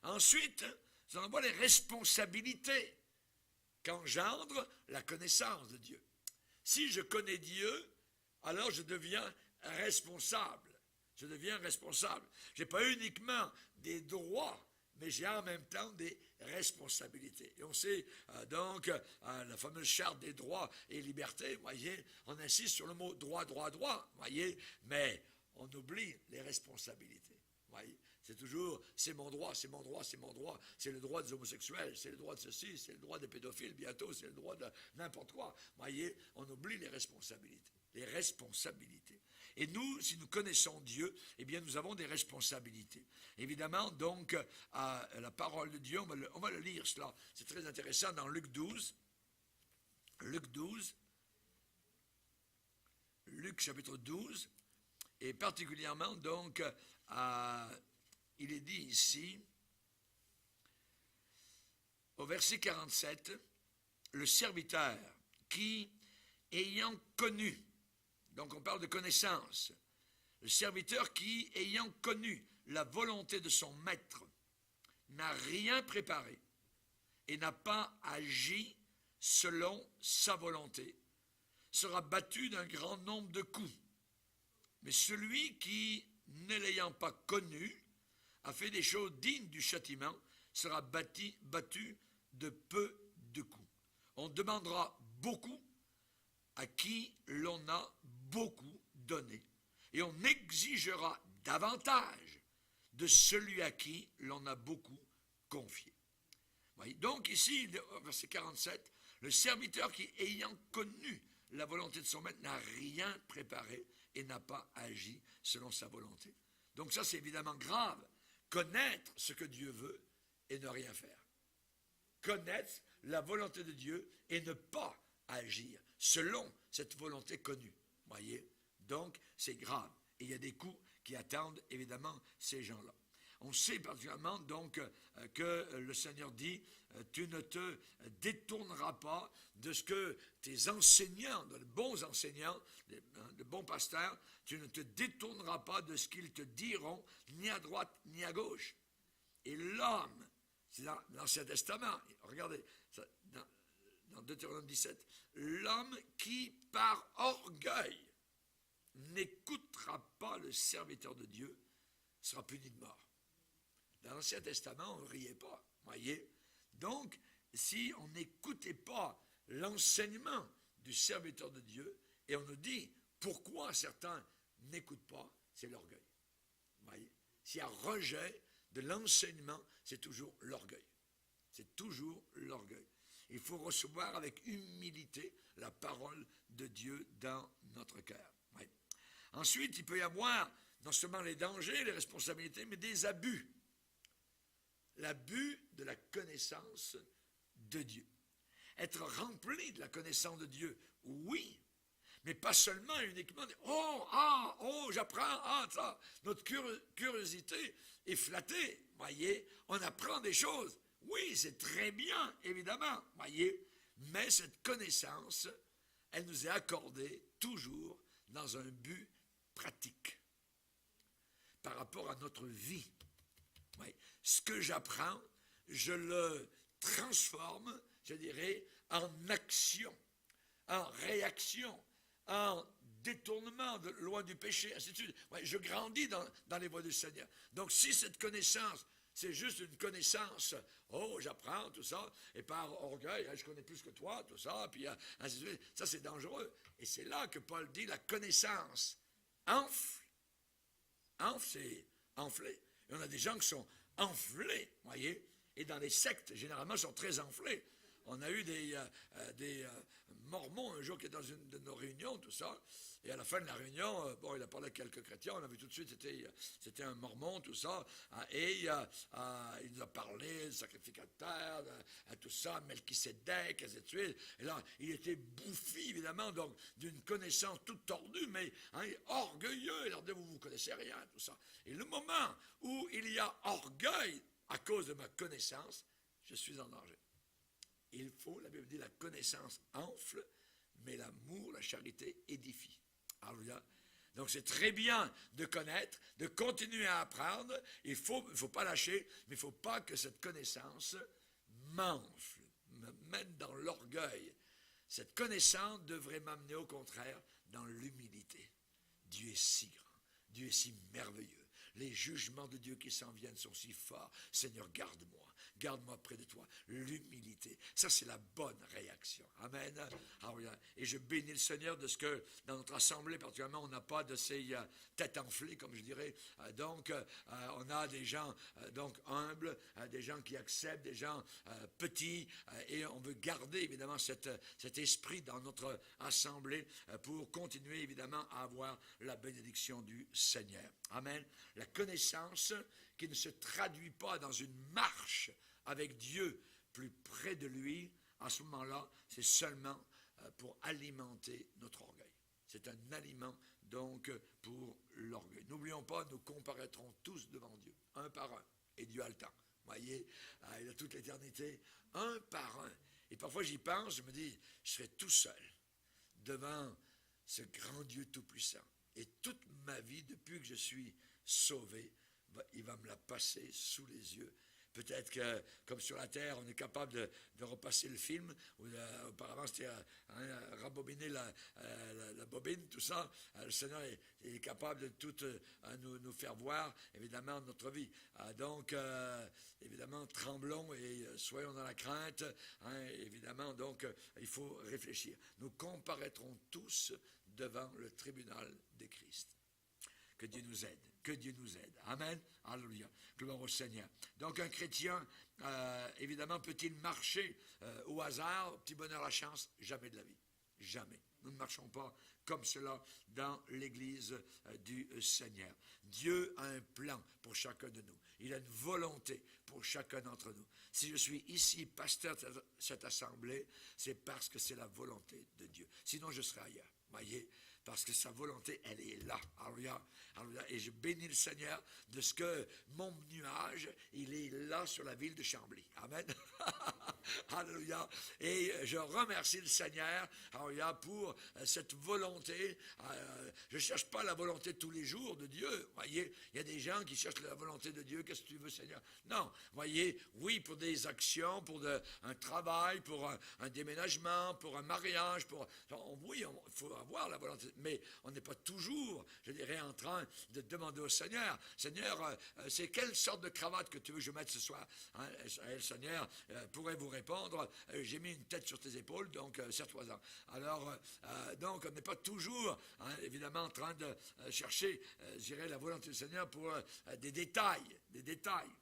Ensuite, on voit les responsabilités qu'engendre la connaissance de Dieu. Si je connais Dieu, alors je deviens responsable. Je deviens responsable. Je n'ai pas uniquement des droits, mais j'ai en même temps des responsabilités. Et on sait donc la fameuse charte des droits et libertés, voyez, on insiste sur le mot droit, droit, droit, voyez, mais on oublie les responsabilités, voyez. C'est toujours, c'est mon droit, c'est mon droit, c'est mon droit, c'est le droit des homosexuels, c'est le droit de ceci, c'est le droit des pédophiles, bientôt c'est le droit de n'importe quoi, voyez, on oublie les responsabilités. Les responsabilités. Et nous, si nous connaissons Dieu, eh bien, nous avons des responsabilités. Évidemment, donc, la parole de Dieu, on va le lire, cela. C'est très intéressant dans Luc 12. Luc chapitre 12, et particulièrement, donc, il est dit ici, au verset 47, le serviteur qui, ayant connu, donc on parle de connaissance, le serviteur qui, ayant connu la volonté de son maître, n'a rien préparé et n'a pas agi selon sa volonté, sera battu d'un grand nombre de coups. Mais celui qui, ne l'ayant pas connu, a fait des choses dignes du châtiment, sera battu de peu de coups. On demandera beaucoup à qui l'on a beaucoup donné, et on exigera davantage de celui à qui l'on a beaucoup confié. Voyez, donc ici, verset 47, le serviteur qui, ayant connu la volonté de son maître, n'a rien préparé et n'a pas agi selon sa volonté. Donc ça, c'est évidemment grave. Connaître ce que Dieu veut et ne rien faire. Connaître la volonté de Dieu et ne pas agir selon cette volonté connue. Voyez, donc c'est grave. Et il y a des coups qui attendent évidemment ces gens-là. On sait particulièrement donc que le Seigneur dit, tu ne te détourneras pas de ce que tes enseignants, de bons enseignants, de bons pasteurs, tu ne te détourneras pas de ce qu'ils te diront, ni à droite ni à gauche. Et l'homme, c'est dans l'Ancien Testament, regardez, dans Deutéronome 17, l'homme qui par orgueil n'écoutera pas le serviteur de Dieu sera puni de mort. Dans l'Ancien Testament, on ne riait pas, voyez. Donc, si on n'écoutait pas l'enseignement du serviteur de Dieu, et on nous dit pourquoi certains n'écoutent pas, c'est l'orgueil. Voyez. S'il y a rejet de l'enseignement, c'est toujours l'orgueil. C'est toujours l'orgueil. Il faut recevoir avec humilité la parole de Dieu dans notre cœur. Oui. Ensuite, il peut y avoir non seulement les dangers, les responsabilités, mais des abus. L'abus de la connaissance de Dieu. Être rempli de la connaissance de Dieu, oui, mais pas seulement uniquement, j'apprends, ça. Notre curiosité est flattée, voyez, on apprend des choses. Oui, c'est très bien, évidemment, voyez, mais cette connaissance, elle nous est accordée toujours dans un but pratique, par rapport à notre vie. Oui. Ce que j'apprends, je le transforme, je dirais, en action, en réaction, en détournement loin du péché, ainsi de suite. Oui, je grandis dans les voies du Seigneur. Donc si cette connaissance, c'est juste une connaissance, j'apprends tout ça, et par orgueil, je connais plus que toi, tout ça, puis ainsi de suite, ça c'est dangereux. Et c'est là que Paul dit, la connaissance enfle, c'est enflé. Et on a des gens qui sont enflés, voyez, et dans les sectes, généralement, sont très enflés. On a eu des mormons un jour qui étaient dans une de nos réunions, tout ça, et à la fin de la réunion, il a parlé à quelques chrétiens, on a vu tout de suite, c'était un mormon, tout ça, et il nous a parlé du sacrificateur, tout ça, Melchisédek, ainsi de suite, et là, il était bouffi, évidemment, donc, d'une connaissance toute tordue, mais orgueilleux, il leur dit, vous connaissez rien, tout ça. Et le moment où il y a orgueil à cause de ma connaissance, je suis en danger. Il faut, la Bible dit, la connaissance enfle, mais l'amour, la charité édifie. Alléluia. Donc c'est très bien de connaître, de continuer à apprendre. Il faut pas lâcher, mais il ne faut pas que cette connaissance m'enfle, me mette dans l'orgueil. Cette connaissance devrait m'amener au contraire dans l'humilité. Dieu est si grand, Dieu est si merveilleux. Les jugements de Dieu qui s'en viennent sont si forts. Seigneur, garde-moi. Garde-moi près de toi. L'humilité. Ça, c'est la bonne réaction. Amen. Et je bénis le Seigneur de ce que, dans notre assemblée, particulièrement, on n'a pas de ces têtes enflées, comme je dirais. Donc, on a des gens donc humbles, des gens qui acceptent, des gens petits, et on veut garder, évidemment, cet esprit dans notre assemblée pour continuer, évidemment, à avoir la bénédiction du Seigneur. Amen. La connaissance qui ne se traduit pas dans une marche avec Dieu plus près de lui, à ce moment-là, c'est seulement pour alimenter notre orgueil. C'est un aliment donc pour l'orgueil. N'oublions pas, nous comparaîtrons tous devant Dieu, un par un, et Dieu a le temps. Vous voyez, il a toute l'éternité, un par un. Et parfois j'y pense, je me dis, je serai tout seul devant ce grand Dieu tout-puissant. Et toute ma vie, depuis que je suis sauvé, il va me la passer sous les yeux. Peut-être que, comme sur la terre, on est capable de repasser le film, où auparavant c'était rembobiner la bobine, tout ça. Le Seigneur est capable de tout nous faire voir, évidemment, notre vie. Donc, évidemment, tremblons et soyons dans la crainte. Évidemment, donc, il faut réfléchir. Nous comparaîtrons tous devant le tribunal de Christ. Que Dieu nous aide, que Dieu nous aide. Amen, alléluia, gloire au Seigneur. Donc un chrétien, évidemment, peut-il marcher au hasard, petit bonheur, la chance? Jamais de la vie, jamais. Nous ne marchons pas comme cela dans l'Église du Seigneur. Dieu a un plan pour chacun de nous. Il a une volonté pour chacun d'entre nous. Si je suis ici, pasteur de cette assemblée, c'est parce que c'est la volonté de Dieu. Sinon, je serais ailleurs. Voyez, parce que sa volonté, elle est là. Alléluia, alléluia. Et je bénis le Seigneur de ce que mon nuage, il est là sur la ville de Chambly. Amen. Alléluia. Et je remercie le Seigneur, alléluia, pour cette volonté. Je ne cherche pas la volonté tous les jours de Dieu. Voyez, il y a des gens qui cherchent la volonté de Dieu. Qu'est-ce que tu veux, Seigneur? Non. Voyez, oui, pour des actions, pour un travail, pour un déménagement, pour un mariage, oui, il faut avoir la volonté, mais on n'est pas toujours, je dirais, en train de demander au Seigneur, Seigneur, c'est quelle sorte de cravate que tu veux que je mette ce soir? Le Seigneur pourrait vous répondre, j'ai mis une tête sur tes épaules, donc serre-toi-en. Alors, donc, on n'est pas toujours, évidemment, en train de chercher, je dirais, la volonté du Seigneur pour des détails,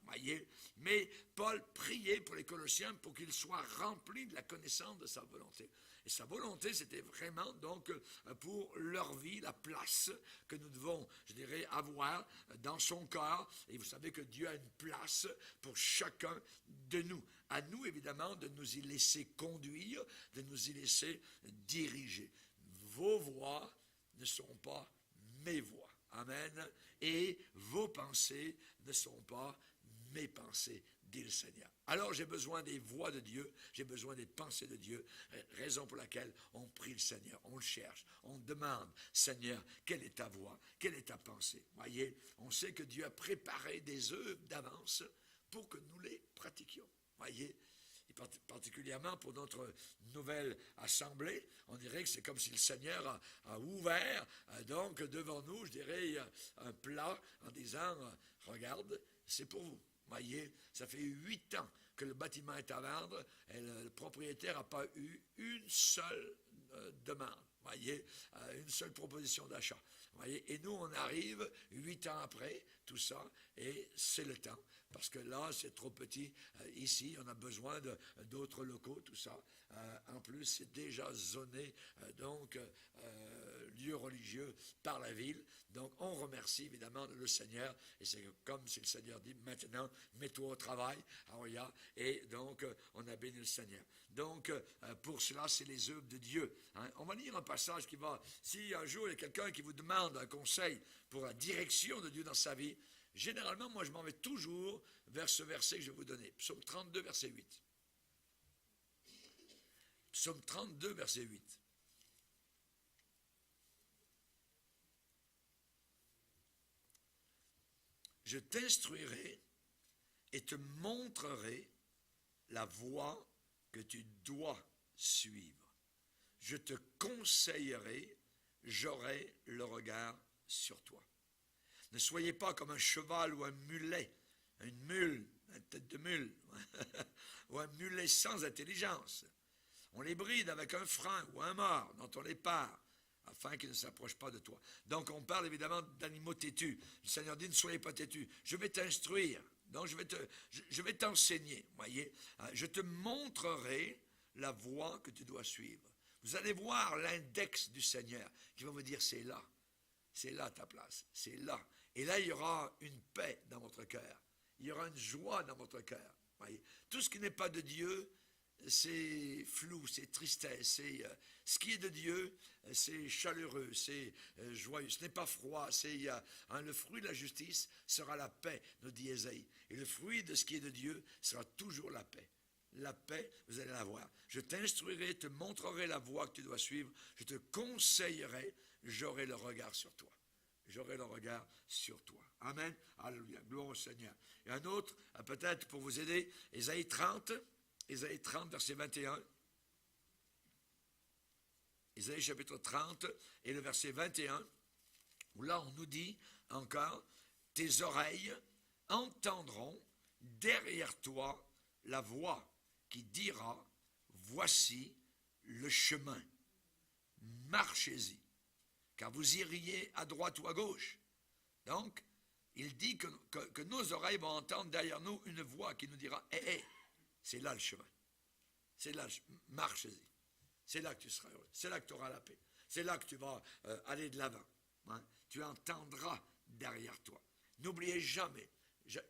voyez. Mais Paul priait pour les Colossiens pour qu'ils soient remplis de la connaissance de sa volonté. Et sa volonté, c'était vraiment donc pour leur vie, la place que nous devons, je dirais, avoir dans son corps. Et vous savez que Dieu a une place pour chacun de nous. À nous, évidemment, de nous y laisser conduire, de nous y laisser diriger. Vos voix ne sont pas mes voix. Amen. Et vos pensées ne sont pas mes pensées, dit le Seigneur. Alors j'ai besoin des voix de Dieu, j'ai besoin des pensées de Dieu, raison pour laquelle on prie le Seigneur, on le cherche, on demande, Seigneur, quelle est ta voix, quelle est ta pensée? Voyez, on sait que Dieu a préparé des œuvres d'avance pour que nous les pratiquions. Voyez, et particulièrement pour notre nouvelle assemblée, on dirait que c'est comme si le Seigneur a ouvert donc devant nous, je dirais, un plat en disant, regarde, c'est pour vous. Voyez, ça fait 8 ans que le bâtiment est à vendre et le propriétaire n'a pas eu une seule demande. Voyez, une seule proposition d'achat. Voyez, et nous, on arrive 8 ans après tout ça, et c'est le temps. Parce que là, c'est trop petit. Ici, on a besoin d'autres locaux, tout ça. En plus, c'est déjà zoné, donc, lieu religieux par la ville. Donc, on remercie évidemment le Seigneur. Et c'est comme si le Seigneur dit, maintenant, mets-toi au travail. Et donc, on a béni le Seigneur. Donc, pour cela, c'est les œuvres de Dieu. On va lire un passage qui va, si un jour il y a quelqu'un qui vous demande un conseil pour la direction de Dieu dans sa vie, généralement, moi, je m'en vais toujours vers ce verset que je vais vous donner. Psaume 32, verset 8. Psaume 32, verset 8. Je t'instruirai et te montrerai la voie que tu dois suivre. Je te conseillerai, j'aurai le regard sur toi. Ne soyez pas comme un cheval ou un mulet, une mule, une tête de mule, ou un mulet sans intelligence. On les bride avec un frein ou un mors dont on les part, afin qu'ils ne s'approchent pas de toi. Donc on parle évidemment d'animaux têtus. Le Seigneur dit, ne soyez pas têtus. Je vais t'instruire, donc je vais t'enseigner, voyez. Je te montrerai la voie que tu dois suivre. Vous allez voir l'index du Seigneur qui va vous dire, c'est là ta place, c'est là. Et là, il y aura une paix dans votre cœur. Il y aura une joie dans votre cœur. Voyez. Tout ce qui n'est pas de Dieu, c'est flou, c'est tristesse, c'est ce qui est de Dieu, c'est chaleureux, c'est joyeux, ce n'est pas froid, le fruit de la justice sera la paix, nous dit Ésaïe. Et le fruit de ce qui est de Dieu sera toujours la paix. La paix, vous allez la voir. Je t'instruirai, te montrerai la voie que tu dois suivre, je te conseillerai, j'aurai le regard sur toi. J'aurai le regard sur toi. Amen. Alléluia. Gloire au Seigneur. Et un autre, peut-être pour vous aider, Ésaïe 30, verset 21. Ésaïe chapitre 30 et le verset 21, où là on nous dit encore, tes oreilles entendront derrière toi la voix qui dira, voici le chemin, marchez-y, car vous iriez à droite ou à gauche. Donc, il dit que nos oreilles vont entendre derrière nous une voix qui nous dira, hé, c'est là le chemin, c'est là, marchez-y. C'est là que tu seras heureux, c'est là que tu auras la paix, c'est là que tu vas aller de l'avant. Hein? Tu entendras derrière toi. N'oubliez jamais, il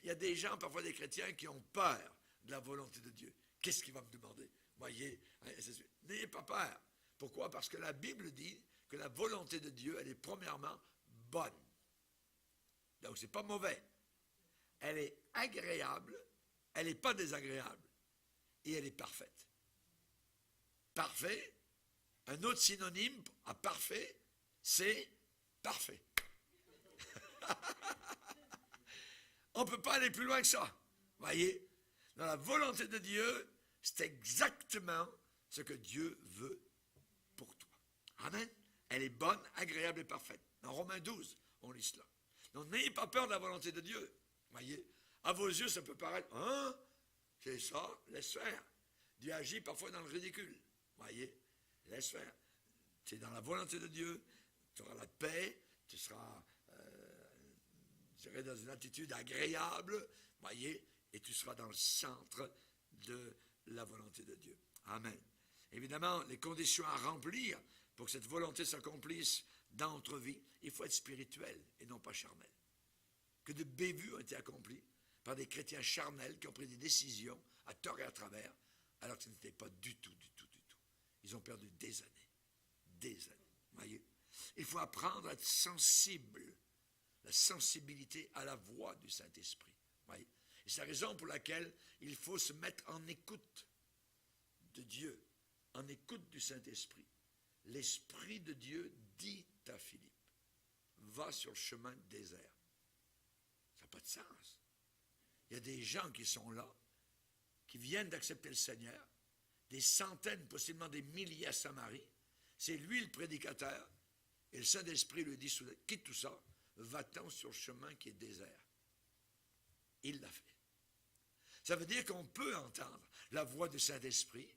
y a des gens, parfois des chrétiens, qui ont peur de la volonté de Dieu. Qu'est-ce qu'il va me demander? Voyez, n'ayez pas peur. Pourquoi? Parce que la Bible dit que la volonté de Dieu, elle est premièrement bonne. Donc, c'est pas mauvais. Elle est agréable, elle n'est pas désagréable, et elle est parfaite. Parfait, un autre synonyme à parfait, c'est parfait. On ne peut pas aller plus loin que ça. Voyez, dans la volonté de Dieu, c'est exactement ce que Dieu veut pour toi. Amen. Elle est bonne, agréable et parfaite. Dans Romains 12, on lit cela. Donc n'ayez pas peur de la volonté de Dieu. Voyez, à vos yeux, ça peut paraître, c'est ça, laisse faire. Dieu agit parfois dans le ridicule. Voyez, laisse faire. C'est dans la volonté de Dieu, tu auras la paix, tu seras dans une attitude agréable, voyez, et tu seras dans le centre de la volonté de Dieu. Amen. Évidemment, les conditions à remplir pour que cette volonté s'accomplisse dans notre vie, il faut être spirituel et non pas charnel. Que de bévues ont été accomplis par des chrétiens charnels qui ont pris des décisions à tort et à travers, alors que ce n'était pas du tout. Ils ont perdu des années, voyez. Il faut apprendre à être sensible, la sensibilité à la voix du Saint-Esprit, voyez. Et c'est la raison pour laquelle il faut se mettre en écoute de Dieu, en écoute du Saint-Esprit. L'Esprit de Dieu dit à Philippe, va sur le chemin désert. Ça n'a pas de sens. Il y a des gens qui sont là, qui viennent d'accepter le Seigneur, des centaines, possiblement des milliers à Samarie. C'est lui le prédicateur, et le Saint-Esprit lui dit, quitte tout ça, va-t'en sur le chemin qui est désert. Il l'a fait. Ça veut dire qu'on peut entendre la voix du Saint-Esprit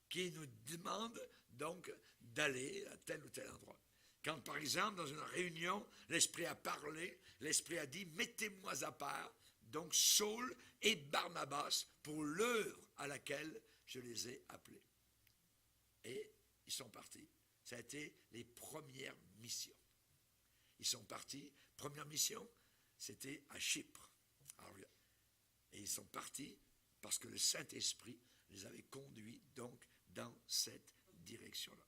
qui nous demande donc d'aller à tel ou tel endroit. Quand, par exemple, dans une réunion, l'Esprit a parlé, l'Esprit a dit, mettez-moi à part, donc Saul et Barnabas, pour l'œuvre à laquelle je les ai appelés. Et ils sont partis. Ça a été les premières missions. Ils sont partis. Première mission, c'était à Chypre. Et ils sont partis parce que le Saint-Esprit les avait conduits donc dans cette direction-là.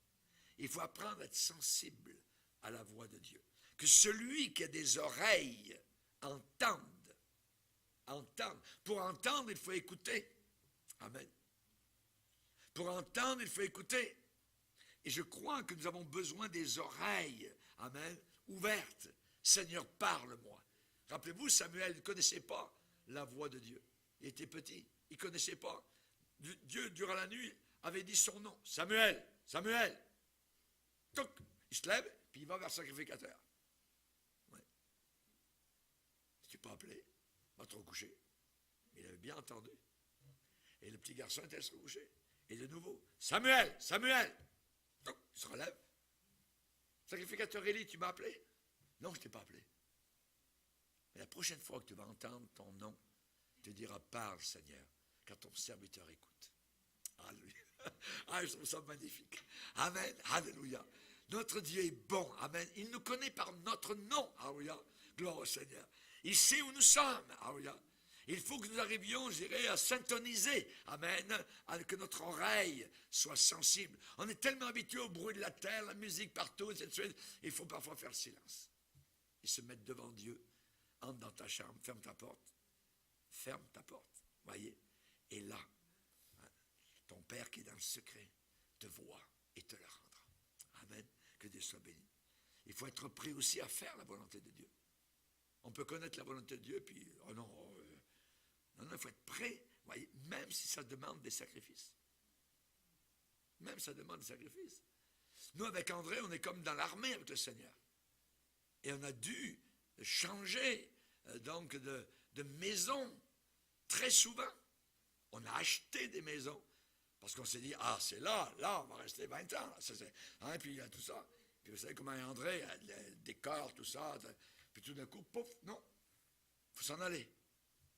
Il faut apprendre à être sensible à la voix de Dieu. Que celui qui a des oreilles entende. Pour entendre, il faut écouter. Amen. Pour entendre, il faut écouter. Et je crois que nous avons besoin des oreilles, amen, ouvertes. Seigneur, parle-moi. Rappelez-vous, Samuel ne connaissait pas la voix de Dieu. Il était petit, il ne connaissait pas. Dieu, durant la nuit, avait dit son nom. Samuel, Samuel. Toc, il se lève, puis il va vers le sacrificateur. Ouais. Si tu n'es pas appelé, va te recoucher. Mais il avait bien entendu. Et le petit garçon était à se recoucher. Et de nouveau, Samuel, Samuel. Donc, il se relève. Sacrificateur Élie, tu m'as appelé? Non, je ne t'ai pas appelé. Mais la prochaine fois que tu vas entendre ton nom, tu te diras, parle Seigneur, car ton serviteur écoute. Alléluia. Ah, je trouve ça magnifique. Amen. Alléluia. Notre Dieu est bon. Amen. Il nous connaît par notre nom. Alléluia. Gloire au Seigneur. Il sait où nous sommes. Alléluia. Il faut que nous arrivions, je dirais, à syntoniser, amen, à que notre oreille soit sensible. On est tellement habitué au bruit de la terre, la musique partout, et ainsi de suite. Il faut parfois faire silence et se mettre devant Dieu. Entre dans ta chambre, ferme ta porte. Ferme ta porte, voyez. Et là, ton Père qui est dans le secret te voit et te le rendra. Amen. Que Dieu soit béni. Il faut être prêt aussi à faire la volonté de Dieu. On peut connaître la volonté de Dieu, puis, oh non, non, il faut être prêt, voyez, même si ça demande des sacrifices. Même si ça demande des sacrifices. Nous, avec André, on est comme dans l'armée avec le Seigneur. Et on a dû changer, donc, de maison très souvent. On a acheté des maisons. Parce qu'on s'est dit, ah, c'est là, on va rester 20 ans. Hein, puis il y a tout ça. Puis vous savez comment André, le décor, tout ça. Puis tout d'un coup, pouf, non. Il faut s'en aller.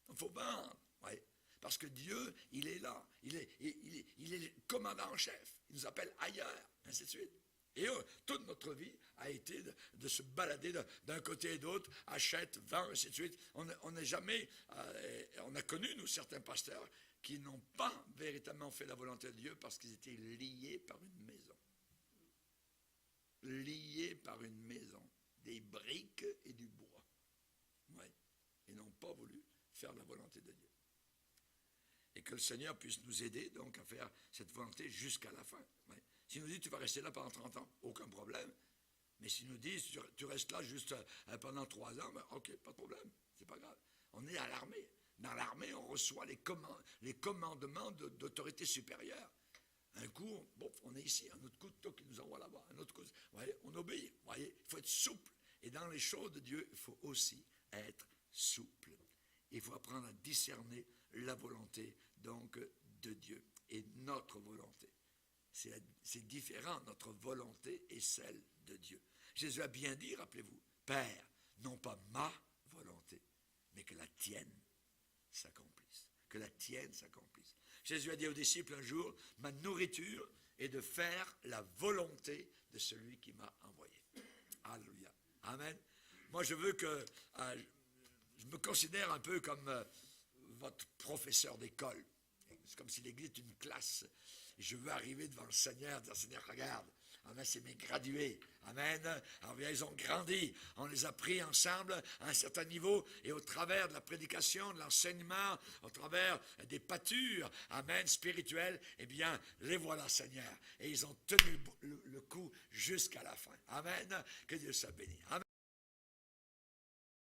Il faut vendre. Ouais. Parce que Dieu, il est là. Il est le commandant en chef. Il nous appelle ailleurs, ainsi de suite. Et toute notre vie a été de se balader d'un côté et d'autre, achète, vend, ainsi de suite. On n'a jamais, on a connu, nous, certains pasteurs qui n'ont pas véritablement fait la volonté de Dieu parce qu'ils étaient liés par une maison. Liés par une maison, des briques et du bois. Oui. Ils n'ont pas voulu faire la volonté de Dieu. Et que le Seigneur puisse nous aider donc à faire cette volonté jusqu'à la fin. Oui. S'il nous dit tu vas rester là pendant 30 ans, aucun problème. Mais s'il nous dit tu restes là juste pendant 3 ans, ben, ok, pas de problème, c'est pas grave. On est à l'armée. Dans l'armée, on reçoit les commandements d'autorité supérieure. Un coup, bon, on est ici, un autre coup, toi qui nous envoie là-bas, un autre coup, voyez, on obéit. Voyez, il faut être souple. Et dans les choses de Dieu, il faut aussi être souple. Il faut apprendre à discerner la volonté, donc, de Dieu et notre volonté. C'est différent, notre volonté et celle de Dieu. Jésus a bien dit, rappelez-vous, Père, non pas ma volonté, mais que la tienne s'accomplisse. Que la tienne s'accomplisse. Jésus a dit aux disciples un jour, ma nourriture est de faire la volonté de celui qui m'a envoyé. Alléluia. Amen. Moi, je veux que, je me considère un peu comme votre professeur d'école. C'est comme si l'Église est une classe. Et je veux arriver devant le Seigneur, dire, Seigneur, regarde, amen, c'est mes gradués, amen, alors bien, ils ont grandi, on les a pris ensemble à un certain niveau, et au travers de la prédication, de l'enseignement, au travers des pâtures, amen, spirituelles, eh bien, les voilà, Seigneur, et ils ont tenu le coup jusqu'à la fin, amen, que Dieu soit béni, amen.